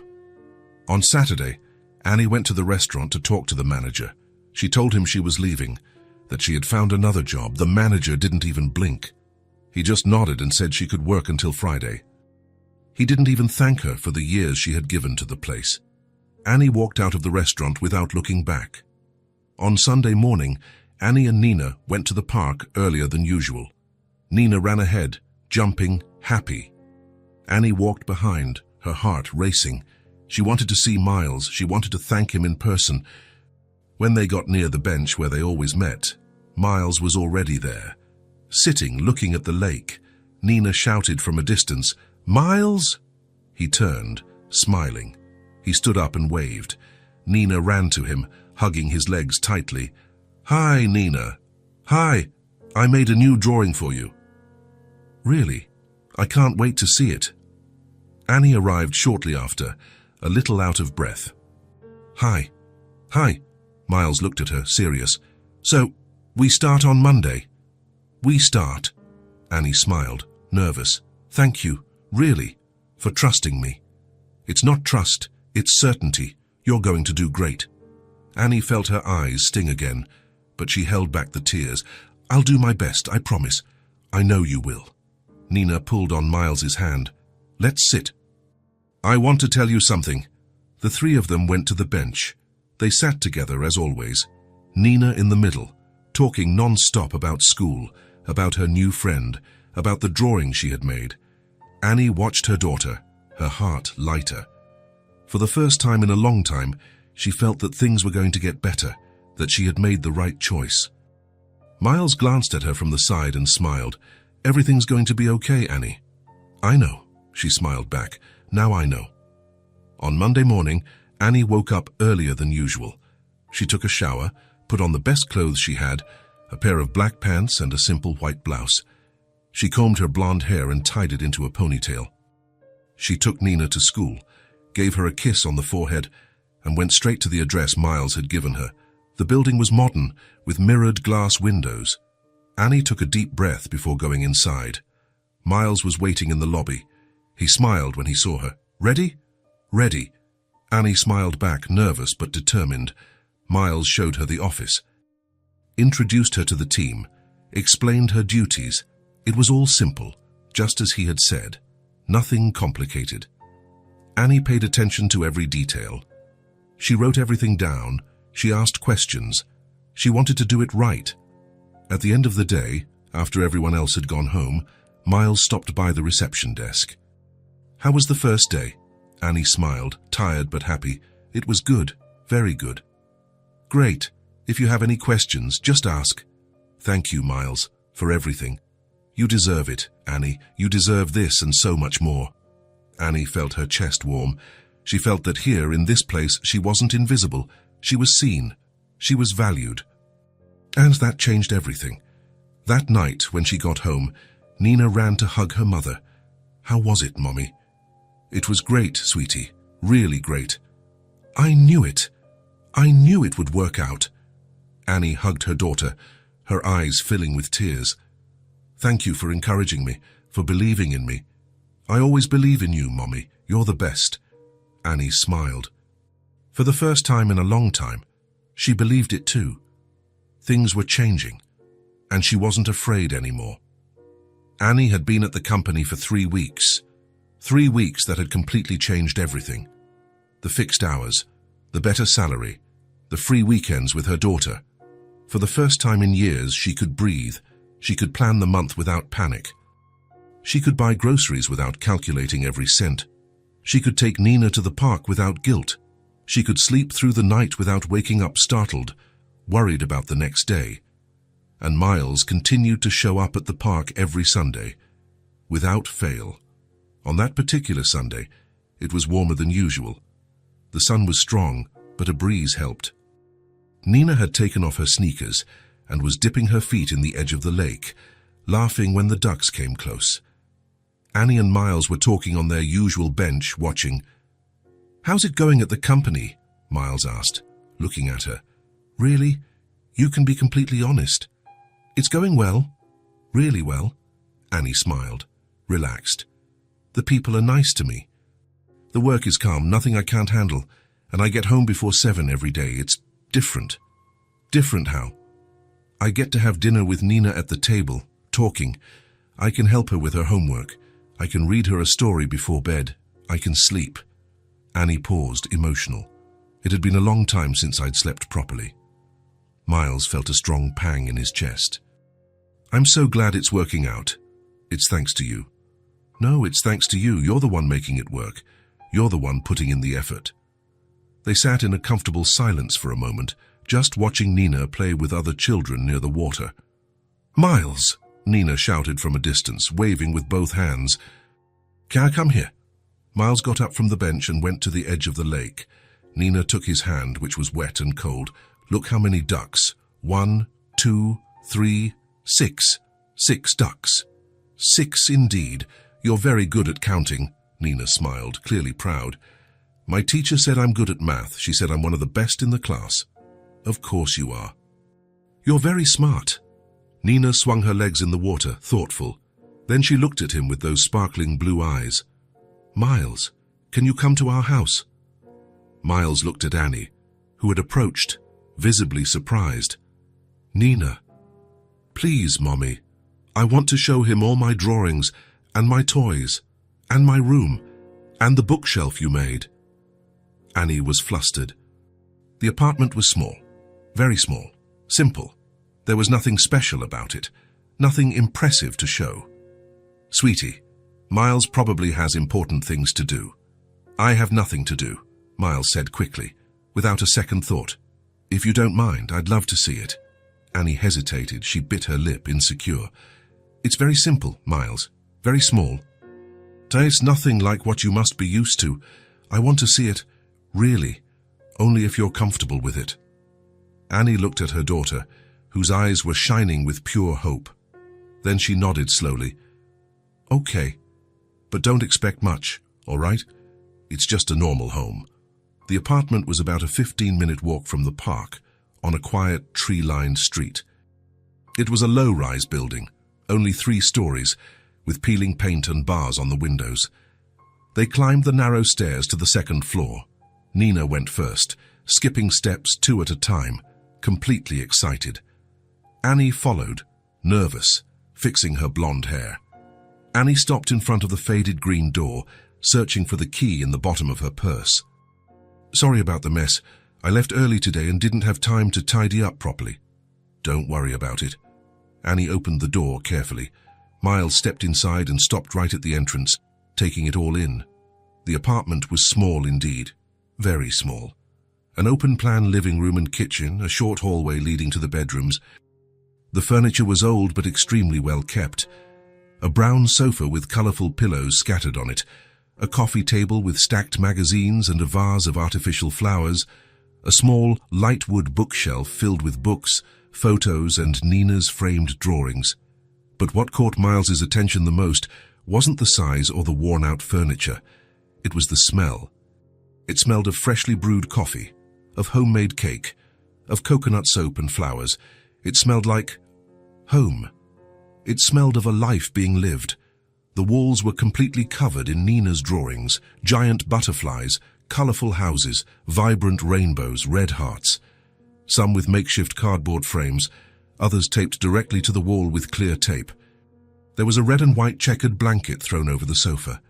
On Saturday, Annie went to the restaurant to talk to the manager. She told him she was leaving, that she had found another job. The manager didn't even blink. He just nodded and said she could work until Friday. He didn't even thank her for the years she had given to the place. Annie walked out of the restaurant without looking back. On Sunday morning, Annie and Nina went to the park earlier than usual. Nina ran ahead, jumping, happy. Annie walked behind, her heart racing. She wanted to see Miles. She wanted to thank him in person. When they got near the bench where they always met, Miles was already there. Sitting, looking at the lake, Nina shouted from a distance, Miles! He turned, smiling. He stood up and waved. Nina ran to him, hugging his legs tightly. Hi, Nina. Hi, I made a new drawing for you. Really? I can't wait to see it. Annie arrived shortly after, a little out of breath. Hi. Hi. Miles looked at her, serious. So, we start on Monday? We start. Annie smiled, nervous. Thank you, really, for trusting me. It's not trust, it's certainty. You're going to do great. Annie felt her eyes sting again, but she held back the tears. I'll do my best, I promise. I know you will. Nina pulled on Miles's hand. Let's sit. I want to tell you something. The three of them went to the bench. They sat together as always, Nina in the middle, talking non-stop about school, about her new friend, about the drawing she had made. Annie watched her daughter, her heart lighter. For the first time in a long time, she felt that things were going to get better, that she had made the right choice. Miles glanced at her from the side and smiled. Everything's going to be okay, Annie. I know, she smiled back. Now I know. On Monday morning, Annie woke up earlier than usual. She took a shower, put on the best clothes she had, a pair of black pants and a simple white blouse. She combed her blonde hair and tied it into a ponytail. She took Nina to school, gave her a kiss on the forehead, and went straight to the address Miles had given her. The building was modern, with mirrored glass windows. Annie took a deep breath before going inside. Miles was waiting in the lobby. He smiled when he saw her. Ready? Ready. Annie smiled back, nervous but determined. Miles showed her the office, introduced her to the team, explained her duties. It was all simple, just as he had said. Nothing complicated. Annie paid attention to every detail. She wrote everything down. She asked questions. She wanted to do it right. At the end of the day, after everyone else had gone home, Miles stopped by the reception desk. How was the first day? Annie smiled, tired but happy. It was good, very good. Great. If you have any questions, just ask. Thank you, Miles, for everything. You deserve it, Annie. You deserve this and so much more. Annie felt her chest warm. She felt that here, in this place, she wasn't invisible. She was seen. She was valued. And that changed everything. That night, when she got home, Nina ran to hug her mother. How was it, Mommy? It was great, sweetie. Really great. I knew it. I knew it would work out. Annie hugged her daughter, her eyes filling with tears. Thank you for encouraging me, for believing in me. I always believe in you, Mommy. You're the best. Annie smiled. For the first time in a long time, she believed it too. Things were changing, and she wasn't afraid anymore. Annie had been at the company for 3 weeks. 3 weeks that had completely changed everything. The fixed hours, the better salary, the free weekends with her daughter. For the first time in years, she could breathe. She could plan the month without panic. She could buy groceries without calculating every cent. She could take Nina to the park without guilt. She could sleep through the night without waking up startled, worried about the next day. And Miles continued to show up at the park every Sunday, without fail. On that particular Sunday, it was warmer than usual. The sun was strong, but a breeze helped. Nina had taken off her sneakers and was dipping her feet in the edge of the lake, laughing when the ducks came close. Annie and Miles were talking on their usual bench, watching. "How's it going at the company?" Miles asked, looking at her. "Really? You can be completely honest." "It's going well. Really well." Annie smiled, relaxed. "The people are nice to me. The work is calm, nothing I can't handle, and I get home before 7 every day. It's different." "Different how?" "I get to have dinner with Nina at the table, talking. I can help her with her homework. I can read her a story before bed. I can sleep." Annie paused, emotional. It had been a long time since I'd slept properly. Miles felt a strong pang in his chest. "I'm so glad it's working out. It's thanks to you." "No, it's thanks to you. You're the one making it work. You're the one putting in the effort." They sat in a comfortable silence for a moment, just watching Nina play with other children near the water. "Miles!" Nina shouted from a distance, waving with both hands. "Can I come here?" Miles got up from the bench and went to the edge of the lake. Nina took his hand, which was wet and cold. "Look how many ducks. 1, 2, 3, 6. 6 ducks." "6 indeed. You're very good at counting." Nina smiled, clearly proud. "My teacher said I'm good at math. She said I'm one of the best in the class." "Of course you are." "You're very smart." Nina swung her legs in the water, thoughtful. Then she looked at him with those sparkling blue eyes. "Miles, can you come to our house?" Miles looked at Annie, who had approached, visibly surprised. "Nina." "Please, Mommy. I want to show him all my drawings, and my toys, and my room, and the bookshelf you made." Annie was flustered. The apartment was small, very small, simple. There was nothing special about it, nothing impressive to show. "Sweetie, Miles probably has important things to do." "I have nothing to do," Miles said quickly, without a second thought. "If you don't mind, I'd love to see it." Annie hesitated. She bit her lip, insecure. "It's very simple, Miles. Very small. Tastes nothing like what you must be used to. I want to see it, really, only if you're comfortable with it." Annie looked at her daughter, whose eyes were shining with pure hope. Then she nodded slowly. "Okay, but don't expect much, all right? It's just a normal home." The apartment was about a 15-minute walk from the park, on a quiet, tree-lined street. It was a low-rise building, only 3 stories, with peeling paint and bars on the windows. They climbed the narrow stairs to the 2nd floor. Nina went first, skipping steps 2 at a time, completely excited. Annie followed, nervous, fixing her blonde hair. Annie stopped in front of the faded green door, searching for the key in the bottom of her purse. "Sorry about the mess. I left early today and didn't have time to tidy up properly." "Don't worry about it." Annie opened the door carefully. Miles stepped inside and stopped right at the entrance, taking it all in. The apartment was small indeed, very small. An open-plan living room and kitchen, a short hallway leading to the bedrooms. The furniture was old but extremely well kept. A brown sofa with colourful pillows scattered on it, a coffee table with stacked magazines and a vase of artificial flowers, a small, light wood bookshelf filled with books, photos and Nina's framed drawings. But what caught Miles's attention the most wasn't the size or the worn-out furniture. It was the smell. It smelled of freshly brewed coffee, of homemade cake, of coconut soap and flowers. It smelled like home. It smelled of a life being lived. The walls were completely covered in Nina's drawings, giant butterflies, colourful houses, vibrant rainbows, red hearts. Some with makeshift cardboard frames, others taped directly to the wall with clear tape. There was a red and white checkered blanket thrown over the sofa.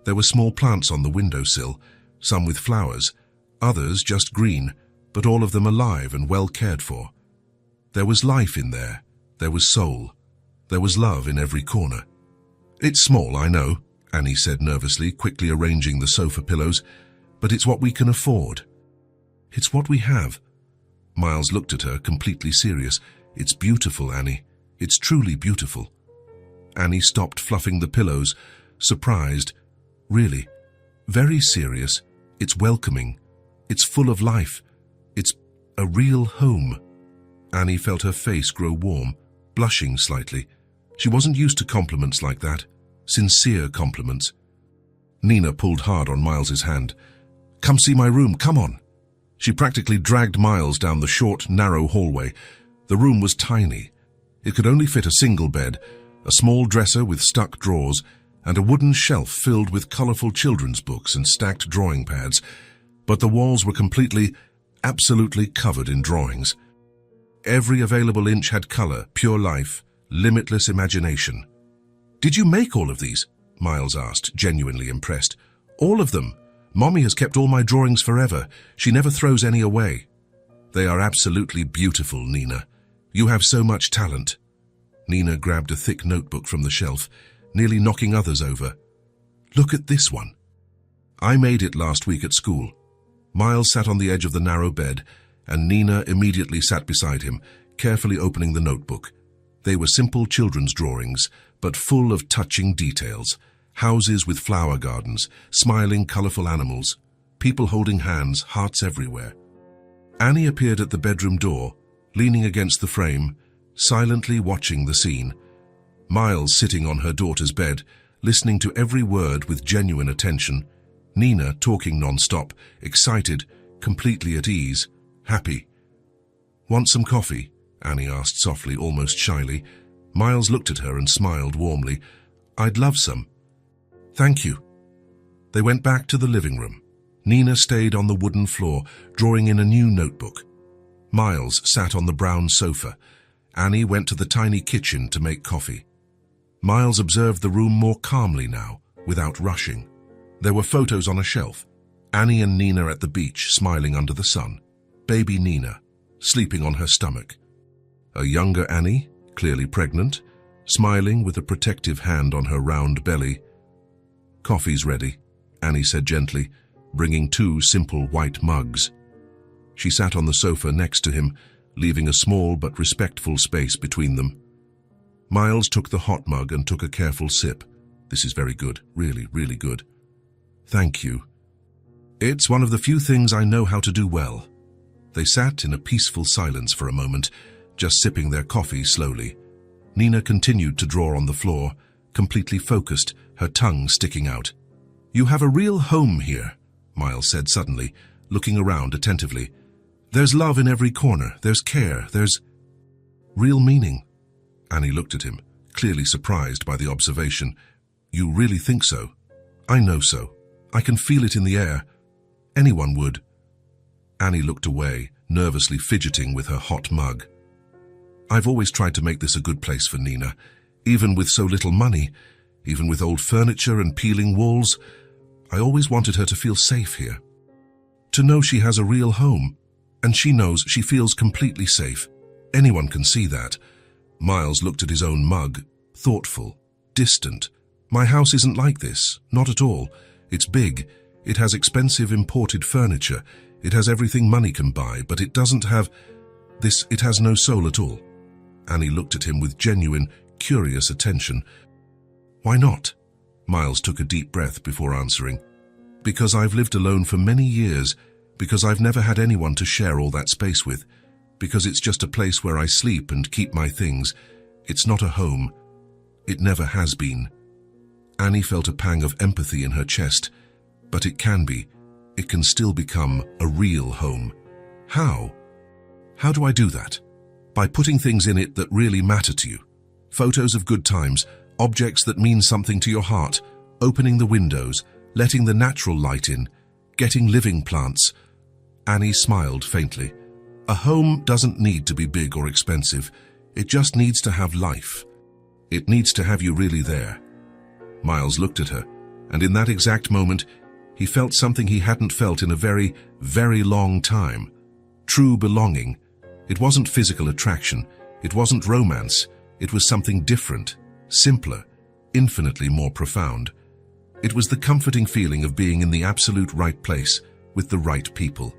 There were small plants on the windowsill, some with flowers, others just green, but all of them alive and well cared for. There was life in there. There was soul. There was love in every corner. "It's small, I know," Annie said nervously, quickly arranging the sofa pillows, "but it's what we can afford. It's what we have." Miles looked at her, completely serious. "It's beautiful, Annie. It's truly beautiful." Annie stopped fluffing the pillows, surprised. "Really? Very serious. It's welcoming. It's full of life. It's a real home." Annie felt her face grow warm, blushing slightly. She wasn't used to compliments like that. Sincere compliments. Nina pulled hard on Miles's hand. "Come see my room, come on." She practically dragged Miles down the short, narrow hallway. The room was tiny. It could only fit a single bed, a small dresser with stuck drawers, and a wooden shelf filled with colourful children's books and stacked drawing pads. But the walls were completely, absolutely covered in drawings. Every available inch had colour, pure life, limitless imagination. "Did you make all of these?" Miles asked, genuinely impressed. "All of them. Mommy has kept all my drawings forever. She never throws any away." "They are absolutely beautiful, Nina. You have so much talent." Nina grabbed a thick notebook from the shelf, nearly knocking others over. "Look at this one. I made it last week at school." Miles sat on the edge of the narrow bed, and Nina immediately sat beside him, carefully opening the notebook. They were simple children's drawings, but full of touching details. Houses with flower gardens, smiling, colourful animals, people holding hands, hearts everywhere. Annie appeared at the bedroom door, leaning against the frame, silently watching the scene. Miles sitting on her daughter's bed, listening to every word with genuine attention. Nina talking non-stop, excited, completely at ease, happy. "Want some coffee?" Annie asked softly, almost shyly. Miles looked at her and smiled warmly. "I'd love some." "Thank you." They went back to the living room. Nina stayed on the wooden floor, drawing in a new notebook. Miles sat on the brown sofa. Annie went to the tiny kitchen to make coffee. Miles observed the room more calmly now, without rushing. There were photos on a shelf. Annie and Nina at the beach, smiling under the sun. Baby Nina, sleeping on her stomach. A younger Annie, clearly pregnant, smiling with a protective hand on her round belly. "Coffee's ready," Annie said gently, bringing 2 simple white mugs. She sat on the sofa next to him, leaving a small but respectful space between them. Miles took the hot mug and took a careful sip. "This is very good, really, really good." "Thank you. It's one of the few things I know how to do well." They sat in a peaceful silence for a moment, just sipping their coffee slowly. Nina continued to draw on the floor, completely focused, her tongue sticking out. "You have a real home here," Miles said suddenly, looking around attentively. "There's love in every corner, there's care, there's real meaning." Annie looked at him, clearly surprised by the observation. "You really think so?" "I know so. I can feel it in the air. Anyone would." Annie looked away, nervously fidgeting with her hot mug. "I've always tried to make this a good place for Nina, even with so little money, even with old furniture and peeling walls. I always wanted her to feel safe here. To know she has a real home, and she knows she feels completely safe. Anyone can see that." Miles looked at his own mug, thoughtful, distant. "My house isn't like this, not at all. It's big. It has expensive imported furniture. It has everything money can buy, but it doesn't have this. It has no soul at all. Annie looked at him with genuine, curious attention. Why not? Miles took a deep breath before answering. Because I've lived alone for many years, because I've never had anyone to share all that space with, because it's just a place where I sleep and keep my things. It's not a home. It never has been. Annie felt a pang of empathy in her chest, but it can be. It can still become a real home. How? How do I do that? By putting things in it that really matter to you. Photos of good times, objects that mean something to your heart, opening the windows, letting the natural light in, getting living plants. Annie smiled faintly. A home doesn't need to be big or expensive. It just needs to have life. It needs to have you really there. Miles looked at her, and in that exact moment, he felt something he hadn't felt in a very, very long time. True belonging. It wasn't physical attraction. It wasn't romance. It was something different, simpler, infinitely more profound. It was the comforting feeling of being in the absolute right place with the right people.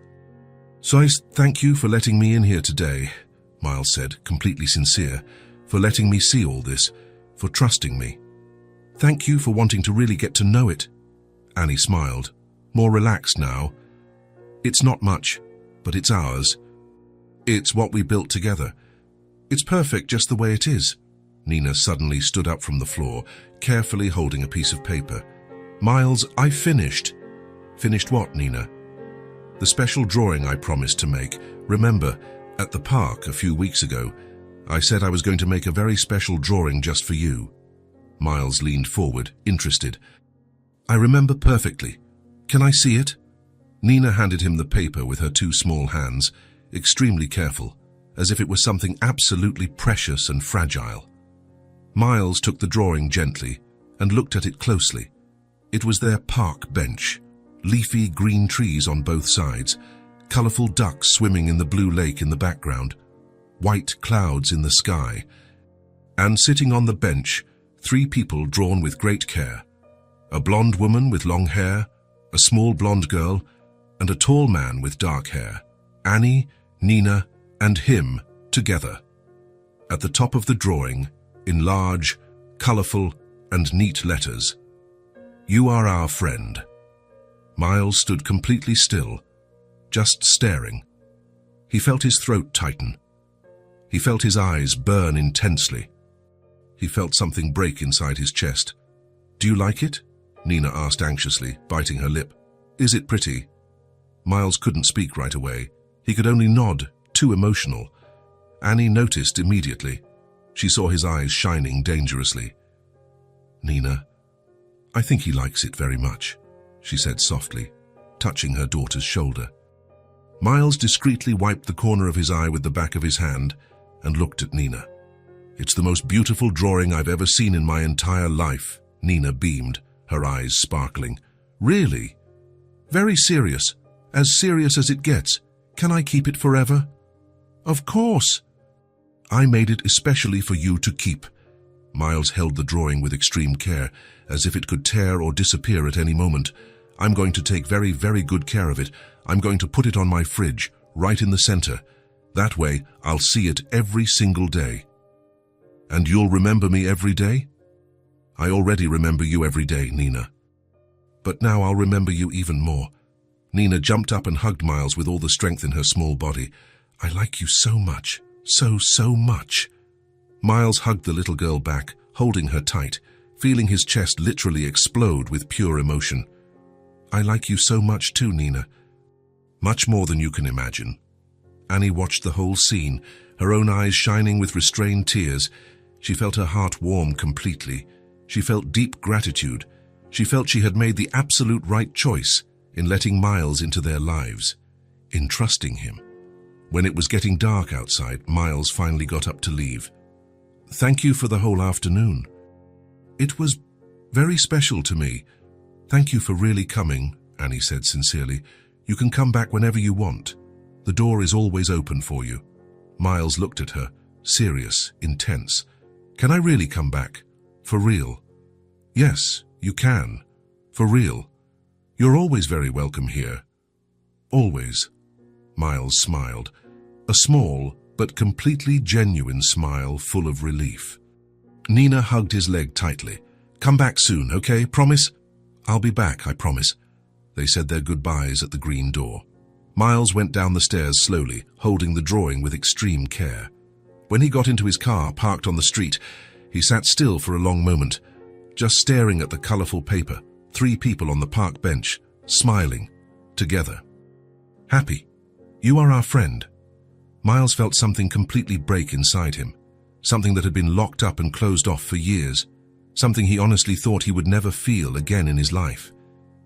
So I thank you for letting me in here today, Miles said, completely sincere, for letting me see all this, for trusting me. Thank you for wanting to really get to know it. Annie smiled, more relaxed now. It's not much, but it's ours. It's what we built together. It's perfect just the way it is. Nina suddenly stood up from the floor, carefully holding a piece of paper. Miles, I finished. Finished what, Nina? The special drawing I promised to make. Remember, at the park a few weeks ago, I said I was going to make a very special drawing just for you. Miles leaned forward, interested. I remember perfectly. Can I see it? Nina handed him the paper with her two small hands, extremely careful, as if it was something absolutely precious and fragile. Miles took the drawing gently and looked at it closely. It was their park bench, leafy green trees on both sides, colorful ducks swimming in the blue lake in the background, white clouds in the sky, and sitting on the bench, 3 people drawn with great care. A blonde woman with long hair, a small blonde girl, and a tall man with dark hair. Annie, Nina, and him together. At the top of the drawing, in large, colorful, and neat letters, "You are our friend." Miles stood completely still, just staring. He felt his throat tighten. He felt his eyes burn intensely. He felt something break inside his chest. "Do you like it?" Nina asked anxiously, biting her lip. "Is it pretty?" Miles couldn't speak right away. He could only nod, too emotional. Annie noticed immediately. She saw his eyes shining dangerously. "Nina, I think he likes it very much," she said softly, touching her daughter's shoulder. Miles discreetly wiped the corner of his eye with the back of his hand and looked at Nina. "It's the most beautiful drawing I've ever seen in my entire life," Nina beamed, her eyes sparkling. "Really? Very serious, as serious as it gets. Can I keep it forever?" "Of course." "I made it especially for you to keep." Miles held the drawing with extreme care, as if it could tear or disappear at any moment. "I'm going to take very, very good care of it. I'm going to put it on my fridge, right in the center. That way, I'll see it every single day." "And you'll remember me every day?" "I already remember you every day, Nina. But now I'll remember you even more." Nina jumped up and hugged Miles with all the strength in her small body. "I like you so much, so much." Miles hugged the little girl back, holding her tight, feeling his chest literally explode with pure emotion. "I like you so much too, Nina. Much more than you can imagine." Annie watched the whole scene, her own eyes shining with restrained tears. She felt her heart warm completely. She felt deep gratitude. She felt she had made the absolute right choice in letting Miles into their lives, in trusting him. When it was getting dark outside, Miles finally got up to leave. "Thank you for the whole afternoon. It was very special to me. Thank you for really coming," Annie said sincerely. "You can come back whenever you want. The door is always open for you." Miles looked at her, serious, intense. "Can I really come back? For real?" "Yes, you can. For real. You're always very welcome here. Always." Miles smiled. A small, but completely genuine smile full of relief. Nina hugged his leg tightly. "Come back soon, okay? Promise?" "I'll be back, I promise." They said their goodbyes at the green door. Miles went down the stairs slowly, holding the drawing with extreme care. When he got into his car, parked on the street, he sat still for a long moment, just staring at the colorful paper, 3 people on the park bench, smiling, together. "Happy, you are our friend." Miles felt something completely break inside him, something that had been locked up and closed off for years, something he honestly thought he would never feel again in his life.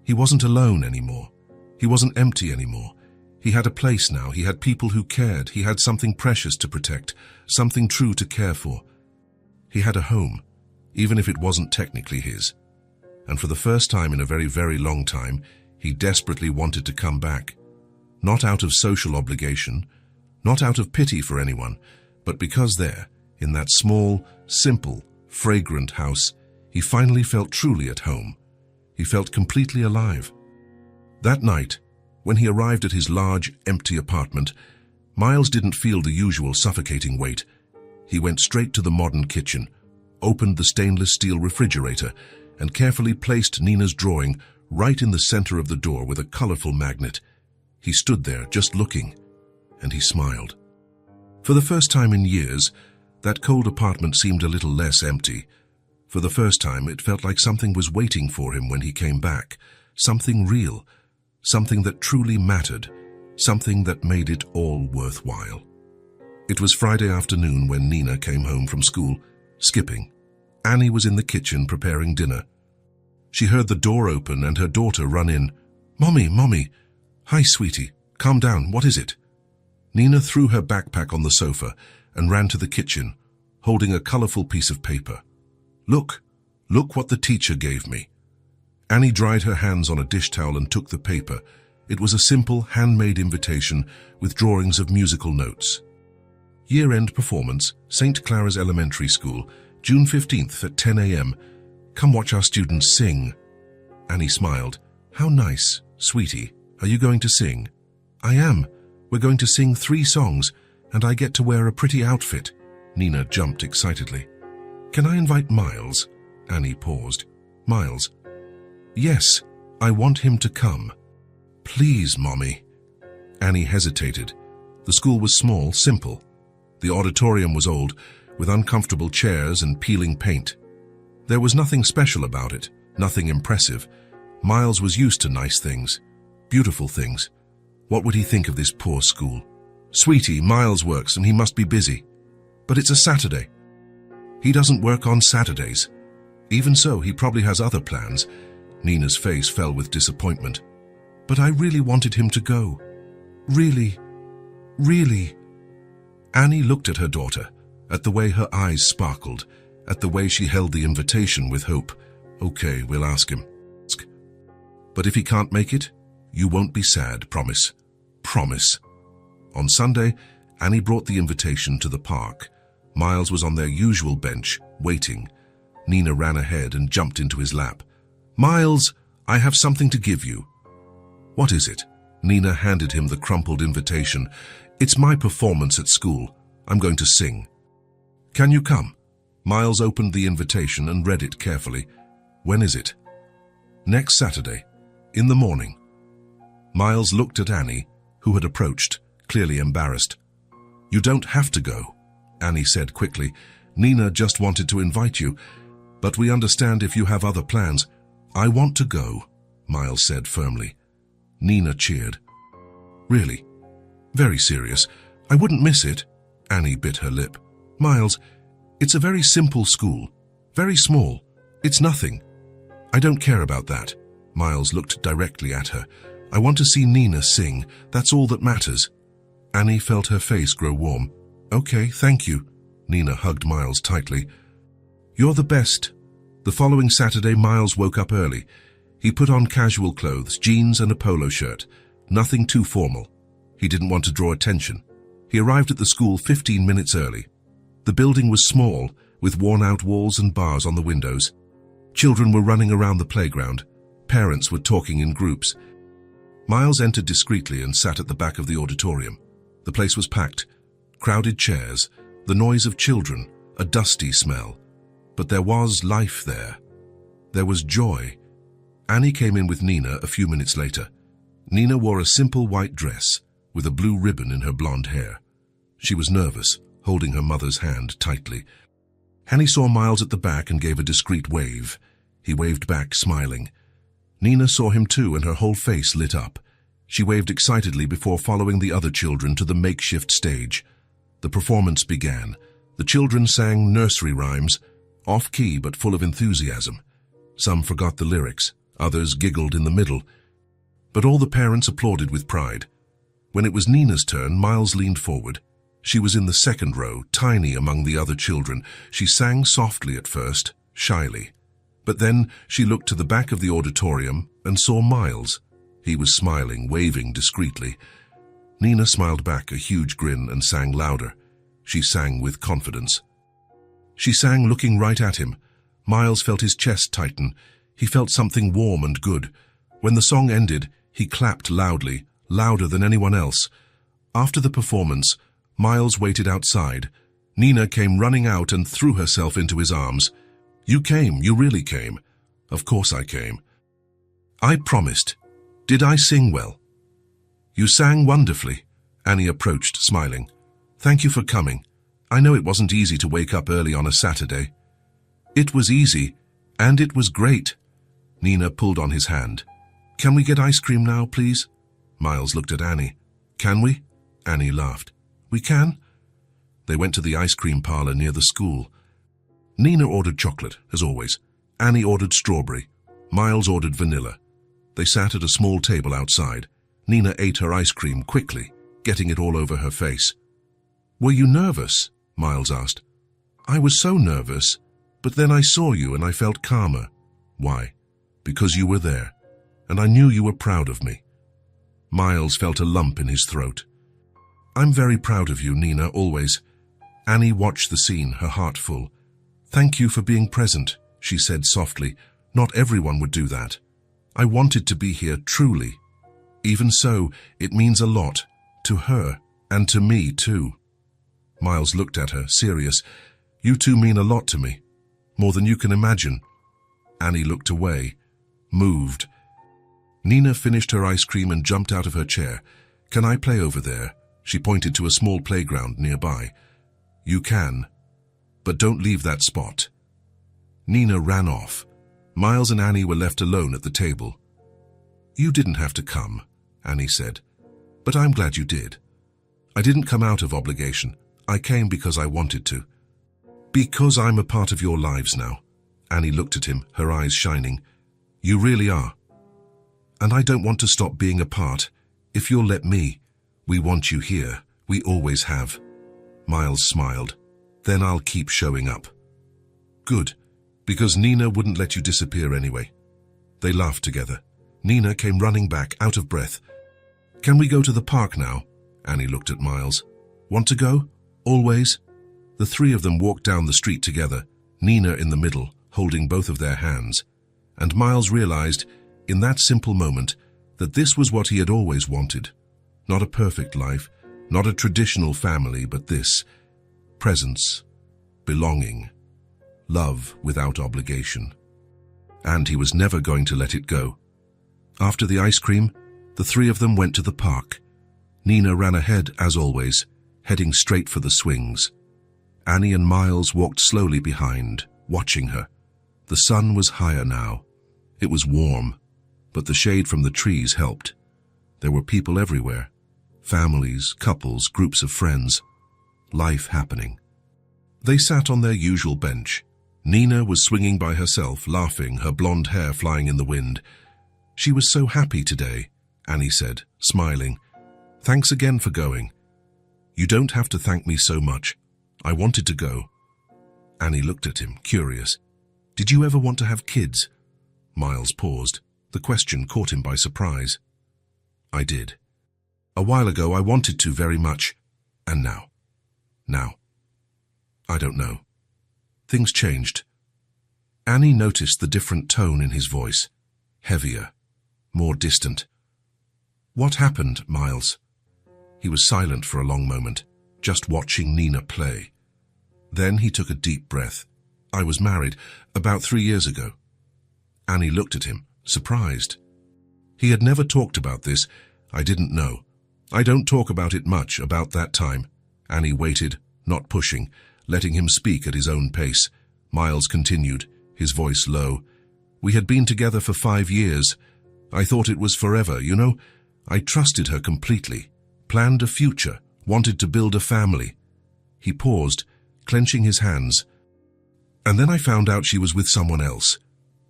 He wasn't alone anymore. He wasn't empty anymore. He had a place now. He had people who cared. He had something precious to protect, something true to care for. He had a home, even if it wasn't technically his. And for the first time in a very, very long time, he desperately wanted to come back. Not out of social obligation, not out of pity for anyone, but because there, in that small, simple, fragrant house, he finally felt truly at home. He felt completely alive. That night, when he arrived at his large, empty apartment, Miles didn't feel the usual suffocating weight. He went straight to the modern kitchen, opened the stainless steel refrigerator, and carefully placed Nina's drawing right in the center of the door with a colorful magnet. He stood there, just looking, and he smiled. For the first time in years, that cold apartment seemed a little less empty. For the first time, it felt like something was waiting for him when he came back. Something real, something that truly mattered, something that made it all worthwhile. It was Friday afternoon when Nina came home from school, skipping. Annie was in the kitchen preparing dinner. She heard the door open and her daughter run in. "Mommy, Mommy." "Hi, sweetie. Calm down. What is it?" Nina threw her backpack on the sofa and ran to the kitchen, holding a colorful piece of paper. Look what the teacher gave me." Annie dried her hands on a dish towel and took the paper. It was a simple, handmade invitation with drawings of musical notes. "Year-end performance, St. Clara's Elementary School, June 15th at 10 a.m. Come watch our students sing." Annie smiled. "How nice, sweetie. Are you going to sing?" "I am. We're going to sing 3 songs, and I get to wear a pretty outfit." Nina jumped excitedly. "Can I invite Miles?" Annie paused. "Miles?" "Yes, I want him to come." "Please, Mommy." Annie hesitated. The school was small, simple. The auditorium was old, with uncomfortable chairs and peeling paint. There was nothing special about it, nothing impressive. Miles was used to nice things, beautiful things. What would he think of this poor school? "Sweetie, Miles works and he must be busy." "But it's a Saturday." "He doesn't work on Saturdays." "Even so, he probably has other plans." Nina's face fell with disappointment. "But I really wanted him to go. Really, really." Annie looked at her daughter, at the way her eyes sparkled, at the way she held the invitation with hope. "Okay, we'll ask him. But if he can't make it, you won't be sad, promise. Promise." On Sunday, Annie brought the invitation to the park. Miles was on their usual bench, waiting. Nina ran ahead and jumped into his lap. "Miles, I have something to give you." "What is it?" Nina handed him the crumpled invitation. "It's my performance at school. I'm going to sing." "Can you come?" Miles opened the invitation and read it carefully. "When is it?" "Next Saturday, in the morning." Miles looked at Annie, who had approached, clearly embarrassed. "You don't have to go," Annie said quickly. "Nina just wanted to invite you, but we understand if you have other plans." "I want to go," Miles said firmly. Nina cheered. "Really? Very serious. I wouldn't miss it." Annie bit her lip. "Miles, it's a very simple school. Very small. It's nothing." "I don't care about that." Miles looked directly at her. "I want to see Nina sing. That's all that matters." Annie felt her face grow warm. "Okay, thank you." Nina hugged Miles tightly. "You're the best." The following Saturday, Miles woke up early. He put on casual clothes, jeans and a polo shirt. Nothing too formal. He didn't want to draw attention. He arrived at the school 15 minutes early. The building was small, with worn-out walls and bars on the windows. Children were running around the playground. Parents were talking in groups. Miles entered discreetly and sat at the back of the auditorium. The place was packed. Crowded chairs, the noise of children, a dusty smell. But there was life there. There was joy. Annie came in with Nina a few minutes later. Nina wore a simple white dress with a blue ribbon in her blonde hair. She was nervous, holding her mother's hand tightly. Annie saw Miles at the back and gave a discreet wave. He waved back, smiling. Nina saw him too, and her whole face lit up. She waved excitedly before following the other children to the makeshift stage. The performance began. The children sang nursery rhymes, off-key but full of enthusiasm. Some forgot the lyrics, others giggled in the middle. But all the parents applauded with pride. When it was Nina's turn, Miles leaned forward. She was in the second row, tiny among the other children. She sang softly at first, shyly. But then she looked to the back of the auditorium and saw Miles. He was smiling, waving discreetly. Nina smiled back, a huge grin, and sang louder. She sang with confidence. She sang looking right at him. Miles felt his chest tighten. He felt something warm and good. When the song ended, he clapped loudly, louder than anyone else. After the performance, Miles waited outside. Nina came running out and threw herself into his arms. "You came, you really came." "Of course I came." "I promised. Did I sing well?" "You sang wonderfully." Annie approached, smiling. "Thank you for coming. I know it wasn't easy to wake up early on a Saturday." "It was easy, and it was great." Nina pulled on his hand. "Can we get ice cream now, please?" Miles looked at Annie. "Can we?" Annie laughed. "We can?" They went to the ice cream parlor near the school. Nina ordered chocolate, as always. Annie ordered strawberry. Miles ordered vanilla. They sat at a small table outside. Nina ate her ice cream quickly, getting it all over her face. "Were you nervous?" Miles asked. "I was so nervous, but then I saw you and I felt calmer." "Why?" "Because you were there, and I knew you were proud of me." Miles felt a lump in his throat. "I'm very proud of you, Nina, always." Annie watched the scene, her heart full. "Thank you for being present," she said softly. "Not everyone would do that. I wanted to be here, truly. Even so, it means a lot, to her, and to me, too." Miles looked at her, serious. "You two mean a lot to me, more than you can imagine." Annie looked away, moved. Nina finished her ice cream and jumped out of her chair. "Can I play over there?" She pointed to a small playground nearby. "You can, but don't leave that spot." Nina ran off. Miles and Annie were left alone at the table. "You didn't have to come," Annie said, "but I'm glad you did. I didn't come out of obligation. I came because I wanted to. Because I'm a part of your lives now." Annie looked at him, her eyes shining. "You really are. And I don't want to stop being a part. If you'll let me, we want you here. We always have." Miles smiled. "Then I'll keep showing up." "Good, because Nina wouldn't let you disappear anyway." They laughed together. Nina came running back, out of breath. "Can we go to the park now?" Annie looked at Miles. "Want to go? Always?" The three of them walked down the street together, Nina in the middle, holding both of their hands. And Miles realized, in that simple moment, that this was what he had always wanted. Not a perfect life, not a traditional family, but this: presence, belonging, love without obligation. And he was never going to let it go. After the ice cream, the three of them went to the park. Nina ran ahead, as always, heading straight for the swings. Annie and Miles walked slowly behind, watching her. The sun was higher now. It was warm, but the shade from the trees helped. There were people everywhere. Families, couples, groups of friends. Life happening. They sat on their usual bench. Nina was swinging by herself, laughing, her blonde hair flying in the wind. "She was so happy today," Annie said, smiling. "Thanks again for going." "You don't have to thank me so much. I wanted to go." Annie looked at him, curious. "Did you ever want to have kids?" Miles paused. The question caught him by surprise. "I did. A while ago I wanted to very much. And now? Now? I don't know. Things changed." Annie noticed the different tone in his voice. Heavier, more distant. What happened, Miles? He was silent for a long moment, just watching Nina play. Then he took a deep breath. I was married about 3 years ago. Annie looked at him, surprised. He had never talked about this. I didn't know. I don't talk about it much, about that time. Annie waited, not pushing, letting him speak at his own pace. Miles continued, his voice low. We had been together for 5 years. I thought it was forever, you know. I trusted her completely, planned a future, wanted to build a family. He paused, clenching his hands. And then I found out she was with someone else.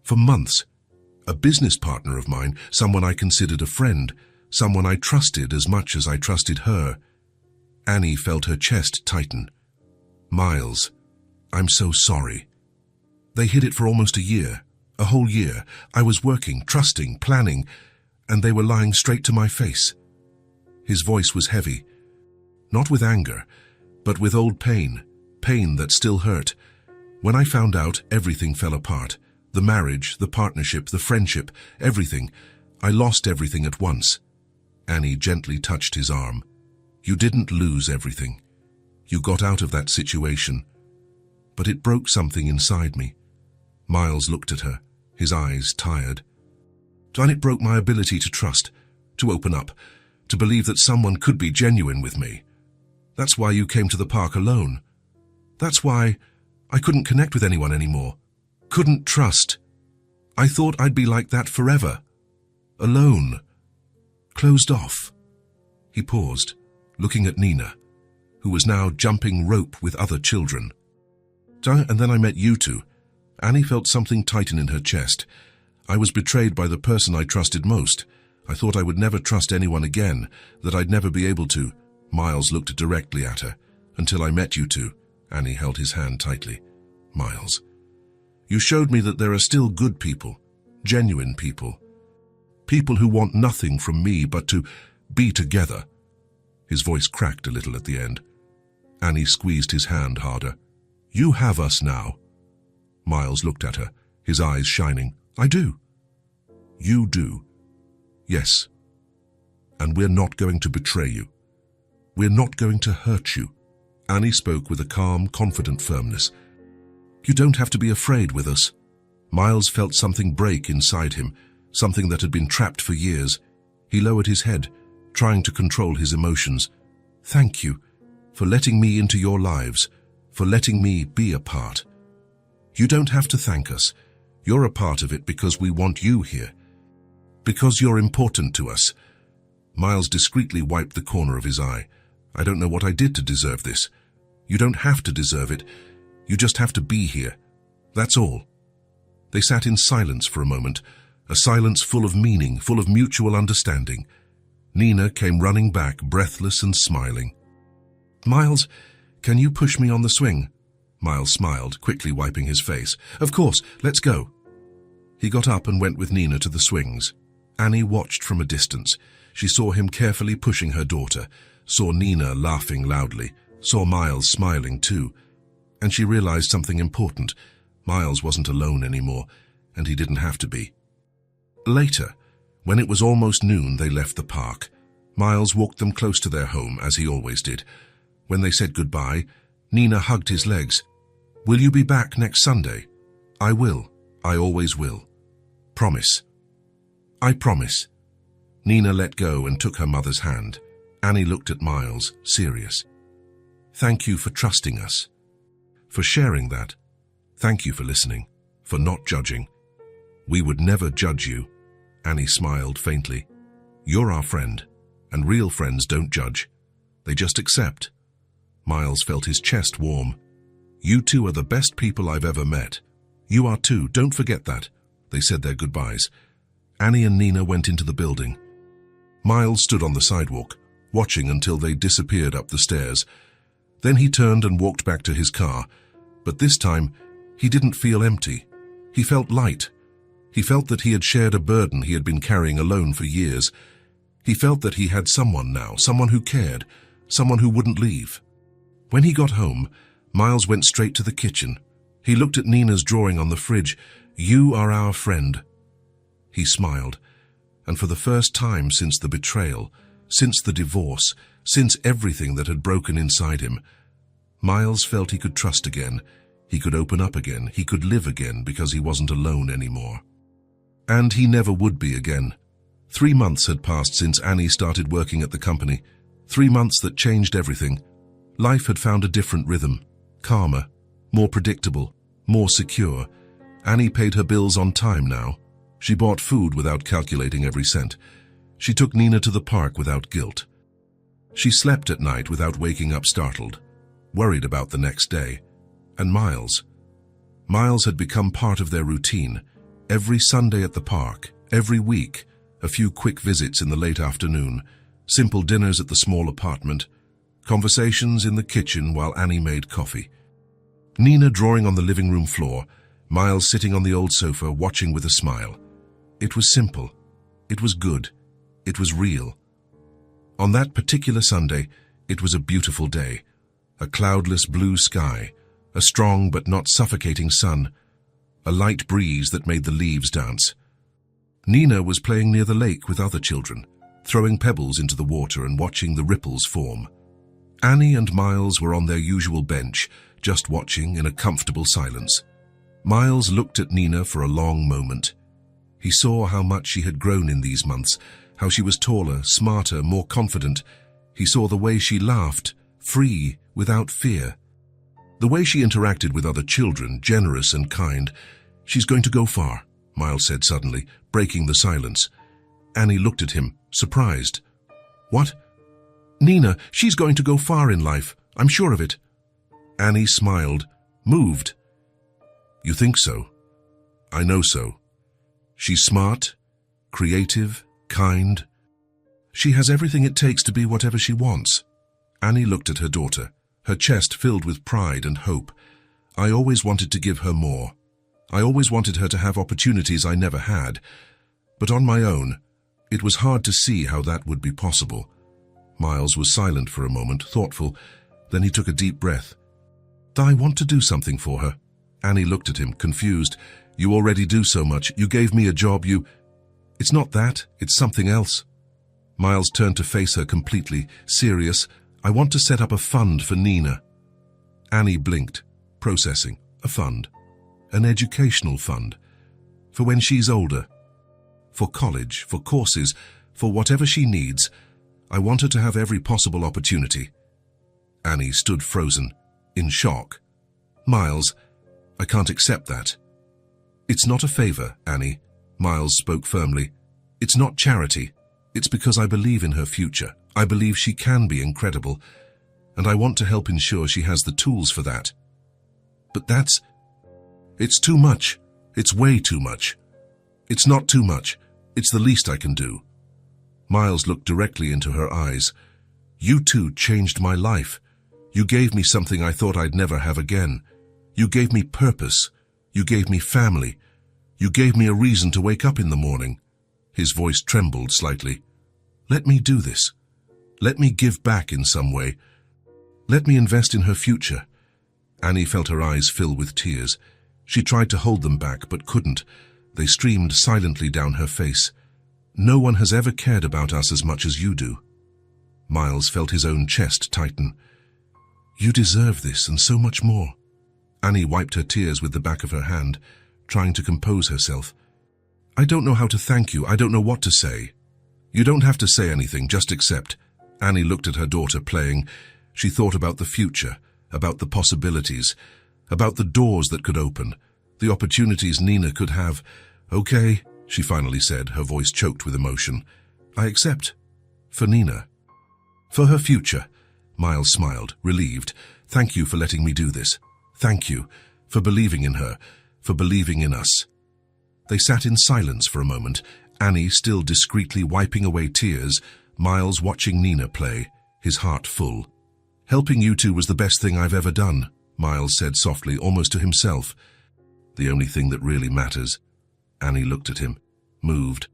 For months. A business partner of mine, someone I considered a friend, someone I trusted as much as I trusted her. Annie felt her chest tighten. Miles, I'm so sorry. They hid it for almost a year, a whole year. I was working, trusting, planning, and they were lying straight to my face. His voice was heavy, not with anger, but with old pain, pain that still hurt. When I found out, everything fell apart. The marriage, the partnership, the friendship, everything. I lost everything at once. Annie gently touched his arm. You didn't lose everything. You got out of that situation. But it broke something inside me. Miles looked at her, his eyes tired. And it broke my ability to trust, to open up, to believe that someone could be genuine with me. That's why you came to the park alone. That's why I couldn't connect with anyone anymore. Couldn't trust. I thought I'd be like that forever. Alone. Closed off. He paused, looking at Nina, who was now jumping rope with other children. And then I met you two. Annie felt something tighten in her chest. I was betrayed by the person I trusted most. I thought I would never trust anyone again, that I'd never be able to. Miles looked directly at her. Until I met you two. Annie held his hand tightly. Miles, you showed me that there are still good people, genuine people. People who want nothing from me but to be together. His voice cracked a little at the end. Annie squeezed his hand harder. You have us now. Miles looked at her, his eyes shining. I do. You do. Yes. And we're not going to betray you. We're not going to hurt you. Annie spoke with a calm, confident firmness. You don't have to be afraid with us. Miles felt something break inside him, something that had been trapped for years. He lowered his head, trying to control his emotions. Thank you for letting me into your lives, for letting me be a part. You don't have to thank us. You're a part of it because we want you here. Because you're important to us. Miles discreetly wiped the corner of his eye. I don't know what I did to deserve this. You don't have to deserve it. You just have to be here. That's all. They sat in silence for a moment, a silence full of meaning, full of mutual understanding. Nina came running back, breathless and smiling. Miles, can you push me on the swing? Miles smiled, quickly wiping his face. Of course, let's go. He got up and went with Nina to the swings. Annie watched from a distance. She saw him carefully pushing her daughter, saw Nina laughing loudly, saw Miles smiling too. And she realized something important. Miles wasn't alone anymore, and he didn't have to be. Later, when it was almost noon, they left the park. Miles walked them close to their home, as he always did. When they said goodbye, Nina hugged his legs. Will you be back next Sunday? I will. I always will. Promise. I promise. Nina let go and took her mother's hand. Annie looked at Miles, serious. Thank you for trusting us. For sharing that. Thank you for listening, for not judging. We would never judge you. Annie smiled faintly. You're our friend, and real friends don't judge. They just accept. Miles felt his chest warm. You two are the best people I've ever met. You are too, don't forget that. They said their goodbyes. Annie and Nina went into the building. Miles stood on the sidewalk, watching until they disappeared up the stairs. Then he turned and walked back to his car. But this time, he didn't feel empty. He felt light. He felt that he had shared a burden he had been carrying alone for years. He felt that he had someone now, someone who cared, someone who wouldn't leave. When he got home, Miles went straight to the kitchen. He looked at Nina's drawing on the fridge. You are our friend. He smiled, And for the first time since the betrayal, since the divorce, since everything that had broken inside him, Miles felt he could trust again, he could open up again, he could live again because he wasn't alone anymore. And he never would be again. 3 months had passed since Annie started working at the company. 3 months that changed everything. Life had found a different rhythm, calmer, more predictable, more secure. Annie paid her bills on time now. She bought food without calculating every cent. She took Nina to the park without guilt. She slept at night without waking up startled, worried about the next day. And Miles had become part of their routine. Every Sunday at the park, every week, a few quick visits in the late afternoon, simple dinners at the small apartment, conversations in the kitchen while Annie made coffee. Nina drawing on the living room floor, Miles sitting on the old sofa watching with a smile. It was simple. It was good. It was real. On that particular Sunday, it was a beautiful day. A cloudless blue sky, a strong but not suffocating sun, a light breeze that made the leaves dance. Nina was playing near the lake with other children, throwing pebbles into the water and watching the ripples form. Annie and Miles were on their usual bench, just watching in a comfortable silence. Miles looked at Nina for a long moment. He saw how much she had grown in these months, how she was taller, smarter, more confident. He saw the way she laughed, free, without fear. The way she interacted with other children, generous and kind. "She's going to go far," Miles said suddenly, breaking the silence. Annie looked at him, surprised. "What?" "Nina, she's going to go far in life. I'm sure of it." Annie smiled, moved. "You think so? I know so. She's smart, creative, kind. She has everything it takes to be whatever she wants." Annie looked at her daughter, her chest filled with pride and hope. "I always wanted to give her more. I always wanted her to have opportunities I never had. But on my own, it was hard to see how that would be possible." Miles was silent for a moment, thoughtful. Then he took a deep breath. "I want to do something for her." Annie looked at him, confused. "You already do so much. You gave me a job, you—" "It's not that. It's something else." Miles turned to face her completely, serious. "I want to set up a fund for Nina." Annie blinked, processing. "A fund? An educational fund? For when she's older? For college, for courses, for whatever she needs. I want her to have every possible opportunity." Annie stood frozen, in shock. "Miles, I can't accept that." "It's not a favor, Annie," Miles spoke firmly. "It's not charity. It's because I believe in her future. I believe she can be incredible, and I want to help ensure she has the tools for that." "But it's too much. It's way too much." "It's not too much. It's the least I can do." Miles looked directly into her eyes. "You two changed my life. You gave me something I thought I'd never have again. You gave me purpose. You gave me family. You gave me a reason to wake up in the morning." His voice trembled slightly. "Let me do this. Let me give back in some way. Let me invest in her future." Annie felt her eyes fill with tears. She tried to hold them back, but couldn't. They streamed silently down her face. "No one has ever cared about us as much as you do." Miles felt his own chest tighten. "You deserve this and so much more." Annie wiped her tears with the back of her hand, trying to compose herself. "I don't know how to thank you. I don't know what to say." "You don't have to say anything, just accept." Annie looked at her daughter playing. She thought about the future, about the possibilities, about the doors that could open, the opportunities Nina could have. "Okay," she finally said, her voice choked with emotion. "I accept. For Nina. For her future." Miles smiled, relieved. "Thank you for letting me do this. Thank you for believing in her, for believing in us." They sat in silence for a moment, Annie still discreetly wiping away tears, Miles watching Nina play, his heart full. "Helping you two was the best thing I've ever done," Miles said softly, almost to himself. "The only thing that really matters." Annie looked at him, moved.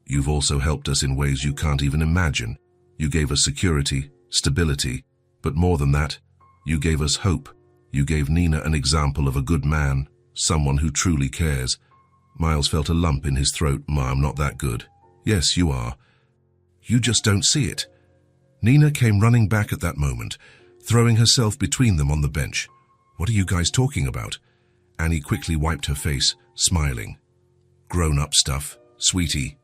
"You've also helped us in ways you can't even imagine. You gave us security, stability, but more than that, you gave us hope. You gave Nina an example of a good man, someone who truly cares." Miles felt a lump in his throat. "I'm not that good." Yes, you are. You just don't see it. Nina came running back at that moment, throwing herself between them on the bench. What are you guys talking about? Annie quickly wiped her face, smiling. Grown-up stuff, sweetie.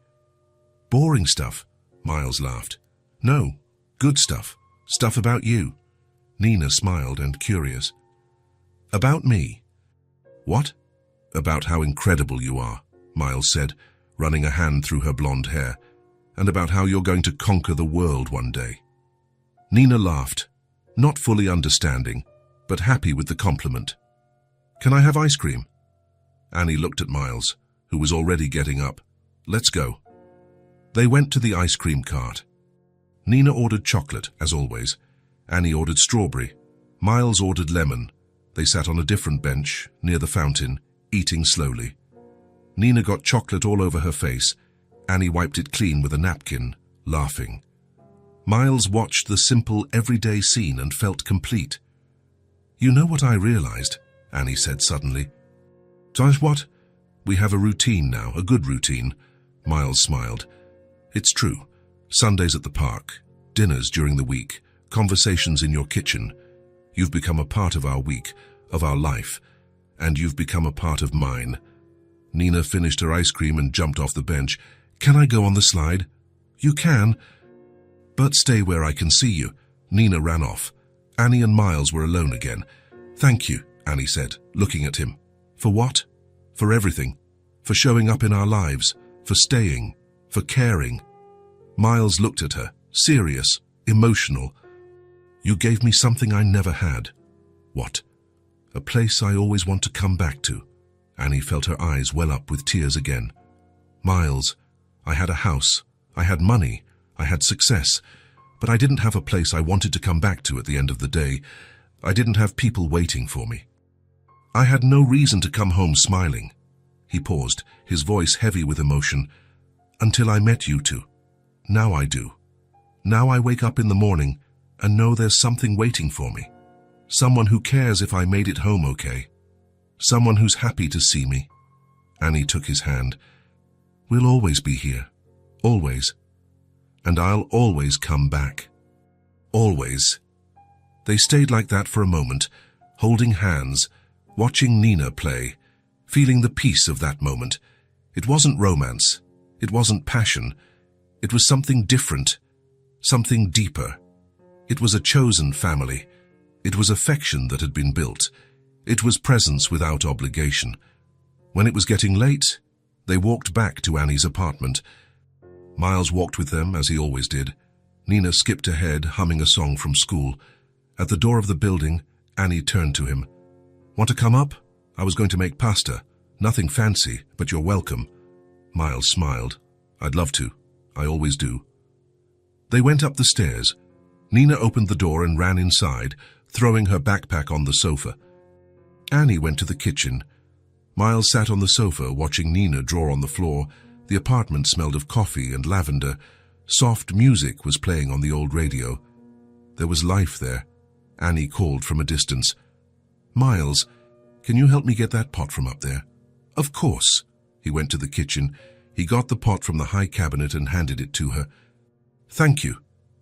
Boring stuff, Miles laughed. No, good stuff. Stuff about you. Nina smiled and curious. About me? What? About how incredible you are, Miles said, running a hand through her blonde hair, and about how you're going to conquer the world one day. Nina laughed, not fully understanding, but happy with the compliment. Can I have ice cream? Annie looked at Miles, who was already getting up. Let's go. They went to the ice cream cart. Nina ordered chocolate, as always. Annie ordered strawberry. Miles ordered lemon. They sat on a different bench, near the fountain, eating slowly. Nina got chocolate all over her face. Annie wiped it clean with a napkin, laughing. Miles watched the simple, everyday scene and felt complete. You know what I realized? Annie said suddenly. Just what? We have a routine now, a good routine. Miles smiled. It's true. Sundays at the park, dinners during the week, conversations in your kitchen. You've become a part of our week, of our life, and you've become a part of mine. Nina finished her ice cream and jumped off the bench. Can I go on the slide? You can, but stay where I can see you. Nina ran off. Annie and Miles were alone again. Thank you, Annie said, looking at him. For what? For everything. For showing up in our lives. For staying. For caring. Miles looked at her, serious, emotional. You gave me something I never had. What? A place I always want to come back to. Annie felt her eyes well up with tears again. Miles, I had a house, I had money, I had success, but I didn't have a place I wanted to come back to at the end of the day. I didn't have people waiting for me. I had no reason to come home smiling. He paused, his voice heavy with emotion. Until I met you two. Now I do. Now I wake up in the morning and know there's something waiting for me. Someone who cares if I made it home okay. Someone who's happy to see me. Annie took his hand. We'll always be here. Always. And I'll always come back. Always. They stayed like that for a moment, holding hands, watching Nina play, feeling the peace of that moment. It wasn't romance. It wasn't passion. It was something different, something deeper. It was a chosen family. It was affection that had been built. It was presence without obligation. When it was getting late, they walked back to Annie's apartment. Miles walked with them, as he always did. Nina skipped ahead, humming a song from school. At the door of the building, Annie turned to him. Want to come up? I was going to make pasta. Nothing fancy, but you're welcome. Miles smiled. I'd love to. I always do. They went up the stairs. Nina opened the door and ran inside, throwing her backpack on the sofa. Annie went to the kitchen. Miles sat on the sofa watching Nina draw on the floor. The apartment smelled of coffee and lavender. Soft music was playing on the old radio. There was life there. Annie called from a distance. Miles, can you help me get that pot from up there? Of course. He went to the kitchen. He got the pot from the high cabinet and handed it to her. Thank you.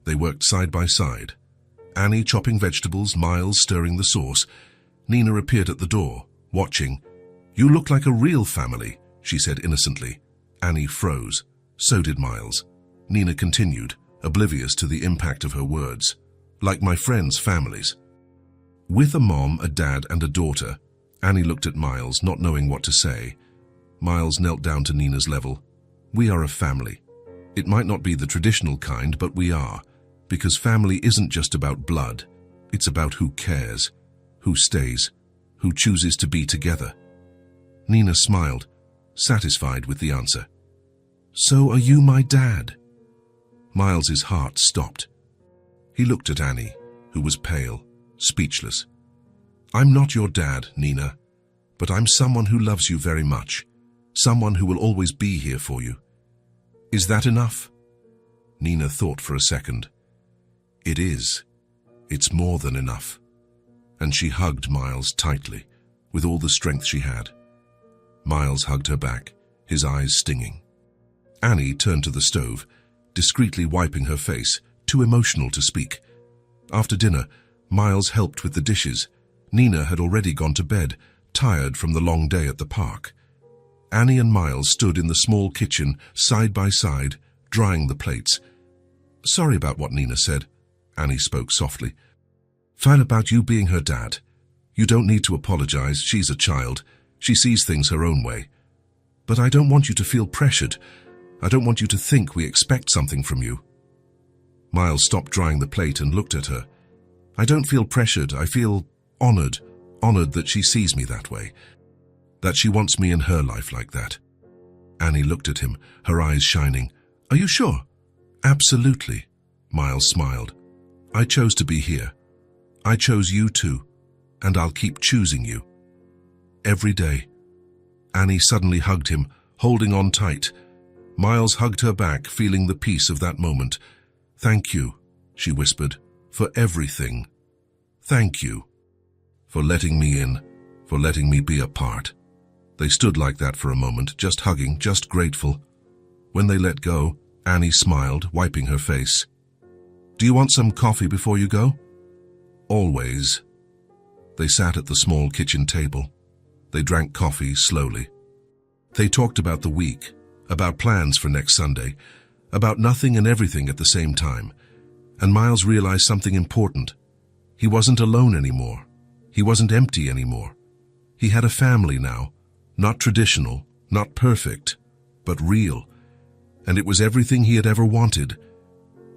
They worked side by side. Annie chopping vegetables, Miles stirring the sauce. Nina appeared at the door, watching. You look like a real family, she said innocently. Annie froze. So did Miles. Nina continued, oblivious to the impact of her words. Like my friends' families. With a mom, a dad, and a daughter, Annie looked at Miles, not knowing what to say. Miles knelt down to Nina's level. We are a family. It might not be the traditional kind, but we are. Because family isn't just about blood. It's about who cares, who stays, who chooses to be together. Nina smiled, satisfied with the answer. So are you my dad? Miles's heart stopped. He looked at Annie, who was pale, speechless. I'm not your dad, Nina, but I'm someone who loves you very much, someone who will always be here for you. Is that enough? Nina thought for a second. It is. It's more than enough. And she hugged Miles tightly, with all the strength she had. Miles hugged her back, his eyes stinging. Annie turned to the stove, discreetly wiping her face, too emotional to speak. After dinner, Miles helped with the dishes. Nina had already gone to bed, tired from the long day at the park. Annie and Miles stood in the small kitchen, side by side, drying the plates. "Sorry about what Nina said," Annie spoke softly. "Fine about you being her dad. You don't need to apologize, she's a child. She sees things her own way. But I don't want you to feel pressured. I don't want you to think we expect something from you." Miles stopped drying the plate and looked at her. "I don't feel pressured. I feel honored that she sees me that way, that she wants me in her life like that." Annie looked at him, her eyes shining. "Are you sure?" "Absolutely," Miles smiled. "I chose to be here. I chose you too, and I'll keep choosing you. Every day." Annie suddenly hugged him, holding on tight. Miles hugged her back, feeling the peace of that moment. "Thank you," she whispered, "for everything. Thank you. For letting me in, for letting me be a part." They stood like that for a moment, just hugging, just grateful. When they let go, Annie smiled, wiping her face. "Do you want some coffee before you go?" "Always." They sat at the small kitchen table. They drank coffee slowly. They talked about the week, about plans for next Sunday, about nothing and everything at the same time. And Miles realized something important. He wasn't alone anymore. He wasn't empty anymore. He had a family now, not traditional, not perfect, but real. And it was everything he had ever wanted.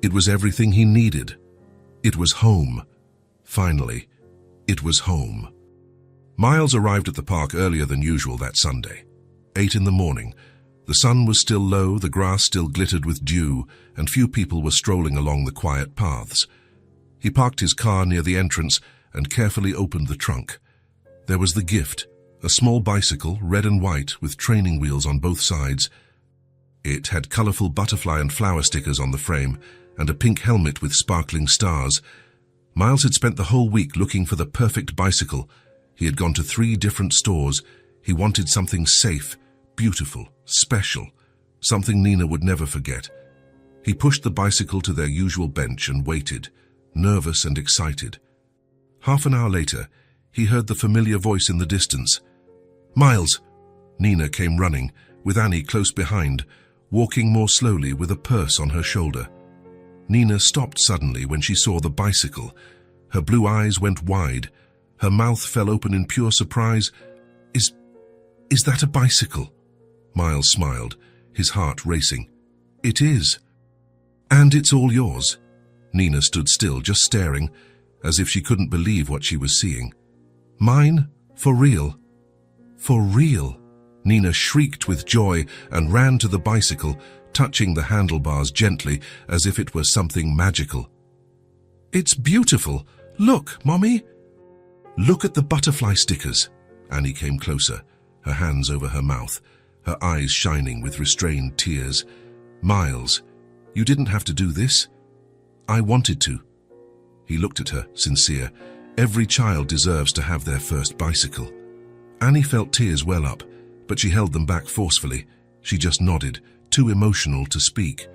It was everything he needed. It was home. Finally, it was home. Miles arrived at the park earlier than usual that Sunday. 8 in the morning. The sun was still low, the grass still glittered with dew, and few people were strolling along the quiet paths. He parked his car near the entrance and carefully opened the trunk. There was the gift, a small bicycle, red and white, with training wheels on both sides. It had colorful butterfly and flower stickers on the frame, and a pink helmet with sparkling stars. Miles had spent the whole week looking for the perfect bicycle. He had gone to 3 different stores. He wanted something safe, beautiful, special, something Nina would never forget. He pushed the bicycle to their usual bench and waited, nervous and excited. Half an hour later, he heard the familiar voice in the distance. "Miles!" Nina came running, with Annie close behind, walking more slowly with a purse on her shoulder. Nina stopped suddenly when she saw the bicycle. Her blue eyes went wide. Her mouth fell open in pure surprise. Is that a bicycle?" Miles smiled, his heart racing. "It is. And it's all yours." Nina stood still, just staring, as if she couldn't believe what she was seeing. "Mine? For real?" "For real?" Nina shrieked with joy and ran to the bicycle, touching the handlebars gently as if it were something magical. "It's beautiful. Look, Mommy." "Look at the butterfly stickers." Annie came closer, her hands over her mouth, her eyes shining with restrained tears. "Miles, you didn't have to do this. I wanted to." He looked at her, sincere. Every child deserves to have their first bicycle. Annie felt tears well up, but she held them back forcefully. She just nodded, too emotional to speak.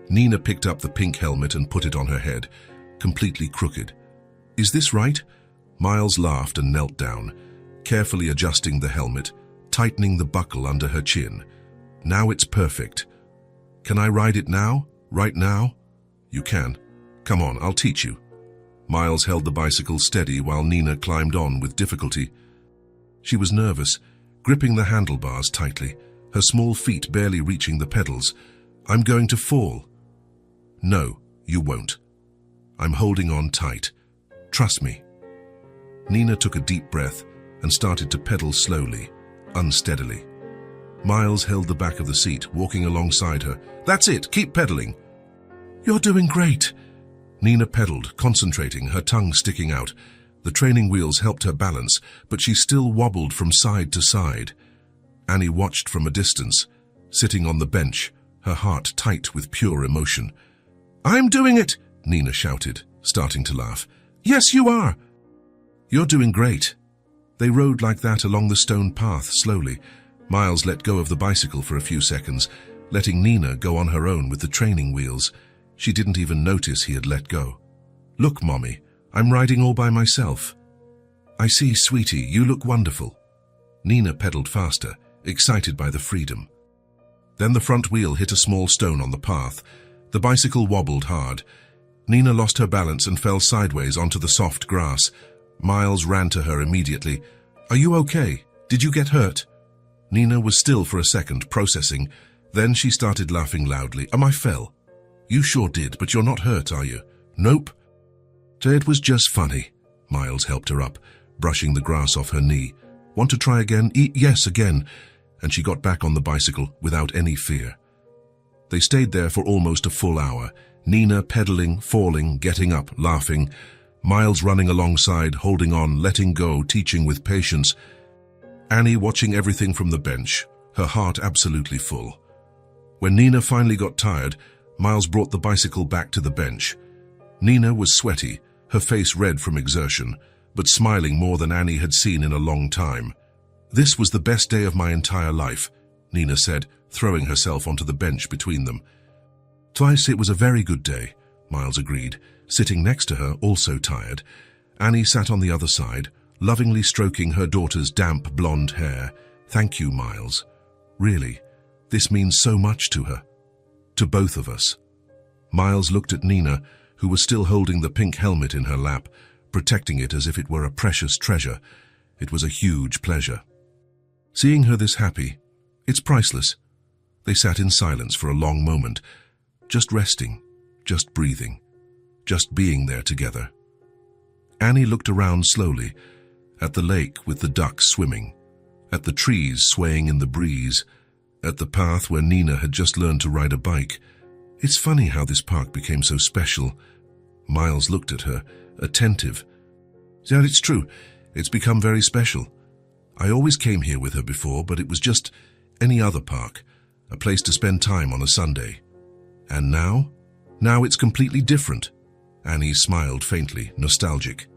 Nina picked up the pink helmet and put it on her head, completely crooked. "Is this right?" Miles laughed and knelt down, carefully adjusting the helmet, tightening the buckle under her chin. "Now it's perfect. Can I ride it now? Right now?" "You can. Come on, I'll teach you." Miles held the bicycle steady while Nina climbed on with difficulty. She was nervous, gripping the handlebars tightly, her small feet barely reaching the pedals. "I'm going to fall." "No, you won't. I'm holding on tight. Trust me." Nina took a deep breath and started to pedal slowly, unsteadily. Miles held the back of the seat, walking alongside her. "That's it, keep pedaling." "You're doing great." Nina pedaled, concentrating, her tongue sticking out. The training wheels helped her balance, but she still wobbled from side to side. Annie watched from a distance, sitting on the bench, her heart tight with pure emotion. "I'm doing it!" Nina shouted, starting to laugh. "Yes, you are!" "You're doing great." They rode like that along the stone path, slowly. Miles let go of the bicycle for a few seconds, letting Nina go on her own with the training wheels. She didn't even notice he had let go. "Look, Mommy, I'm riding all by myself." "I see, sweetie, you look wonderful." Nina pedaled faster, excited by the freedom. Then the front wheel hit a small stone on the path. The bicycle wobbled hard. Nina lost her balance and fell sideways onto the soft grass. Miles ran to her immediately. "Are you okay? Did you get hurt?" Nina was still for a second, processing. Then she started laughing loudly. "I fell." "You sure did, but you're not hurt, are you?" "Nope." "It was just funny." Miles helped her up, brushing the grass off her knee. "Want to try again?" Yes, again." And she got back on the bicycle without any fear. They stayed there for almost a full hour, Nina pedaling, falling, getting up, laughing, Miles running alongside, holding on, letting go, teaching with patience, Annie watching everything from the bench, her heart absolutely full. When Nina finally got tired, Miles brought the bicycle back to the bench. Nina was sweaty, her face red from exertion, but smiling more than Annie had seen in a long time. "This was the best day of my entire life," Nina said, throwing herself onto the bench between them. "Twice it was a very good day," Miles agreed, sitting next to her, also tired. Annie sat on the other side, lovingly stroking her daughter's damp blonde hair. "Thank you, Miles. Really, this means so much to her. To both of us." Miles looked at Nina, who was still holding the pink helmet in her lap, protecting it as if it were a precious treasure. It was a huge pleasure. Seeing her this happy, it's priceless. They sat in silence for a long moment, just resting, just breathing, just being there together. Annie looked around slowly, at the lake with the ducks swimming, at the trees swaying in the breeze, at the path where Nina had just learned to ride a bike. It's funny how this park became so special. Miles looked at her, attentive. "Yeah, it's true. It's become very special. I always came here with her before, but it was just any other park, a place to spend time on a Sunday. And now? Now it's completely different." Annie smiled faintly, nostalgic.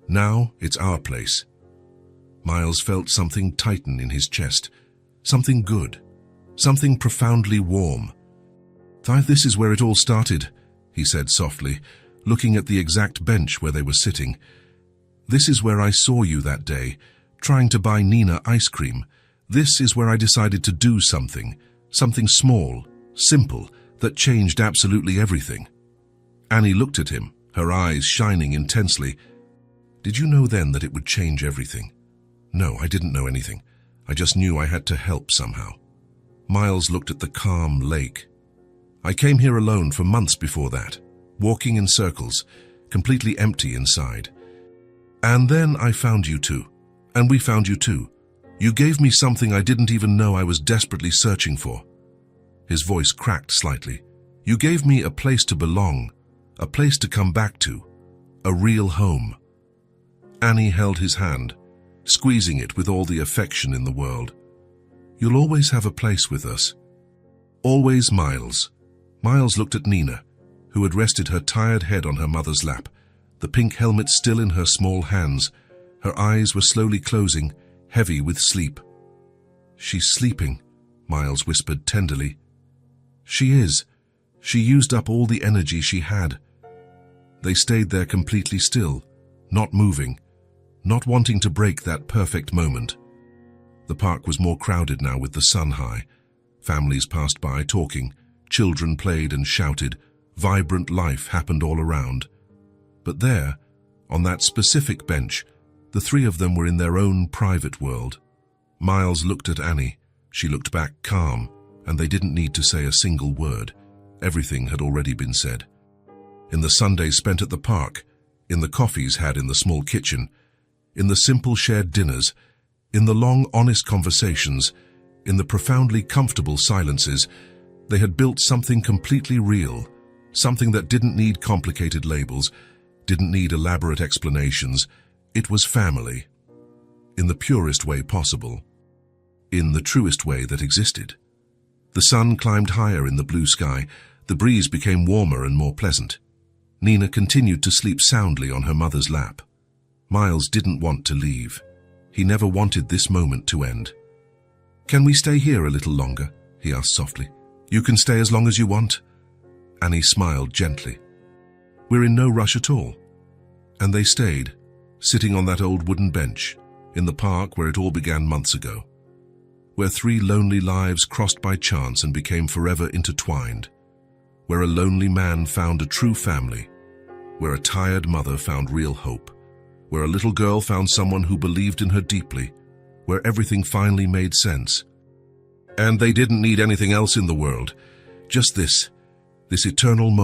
"Now it's our place." Miles felt something tighten in his chest, something good, something profoundly warm. "This is where it all started," he said softly, looking at the exact bench where they were sitting. "This is where I saw you that day, trying to buy Nina ice cream. This is where I decided to do something small, simple, that changed absolutely everything." Annie looked at him, her eyes shining intensely. "Did you know then that it would change everything?" "No, I didn't know anything. I just knew I had to help somehow." Miles looked at the calm lake. "I came here alone for months before that, walking in circles, completely empty inside. And then I found you two, and we found you too. You gave me something I didn't even know I was desperately searching for." His voice cracked slightly. "You gave me a place to belong, a place to come back to, a real home." Annie held his hand, squeezing it with all the affection in the world. "You'll always have a place with us." "Always, Miles." Miles looked at Nina, who had rested her tired head on her mother's lap, the pink helmet still in her small hands. Her eyes were slowly closing, heavy with sleep. "She's sleeping," Miles whispered tenderly. "She is. She used up all the energy she had." They stayed there completely still, not moving, not wanting to break that perfect moment. The park was more crowded now with the sun high. Families passed by talking, children played and shouted, vibrant life happened all around. But there, on that specific bench, the three of them were in their own private world. Miles looked at Annie. She looked back calm, and they didn't need to say a single word. Everything had already been said. In the Sundays spent at the park, in the coffees had in the small kitchen, in the simple shared dinners, in the long honest conversations, in the profoundly comfortable silences, they had built something completely real, something that didn't need complicated labels, didn't need elaborate explanations. It was family, in the purest way possible, in the truest way that existed. The sun climbed higher in the blue sky, the breeze became warmer and more pleasant. Nina continued to sleep soundly on her mother's lap. Miles didn't want to leave. He never wanted this moment to end. "Can we stay here a little longer?" he asked softly. You can stay as long as you want." Annie smiled gently. "We're in no rush at all." And they stayed, sitting on that old wooden bench, in the park where it all began months ago, where 3 lonely lives crossed by chance and became forever intertwined, where a lonely man found a true family, where a tired mother found real hope, where a little girl found someone who believed in her deeply, where everything finally made sense. And they didn't need anything else in the world, just this eternal moment.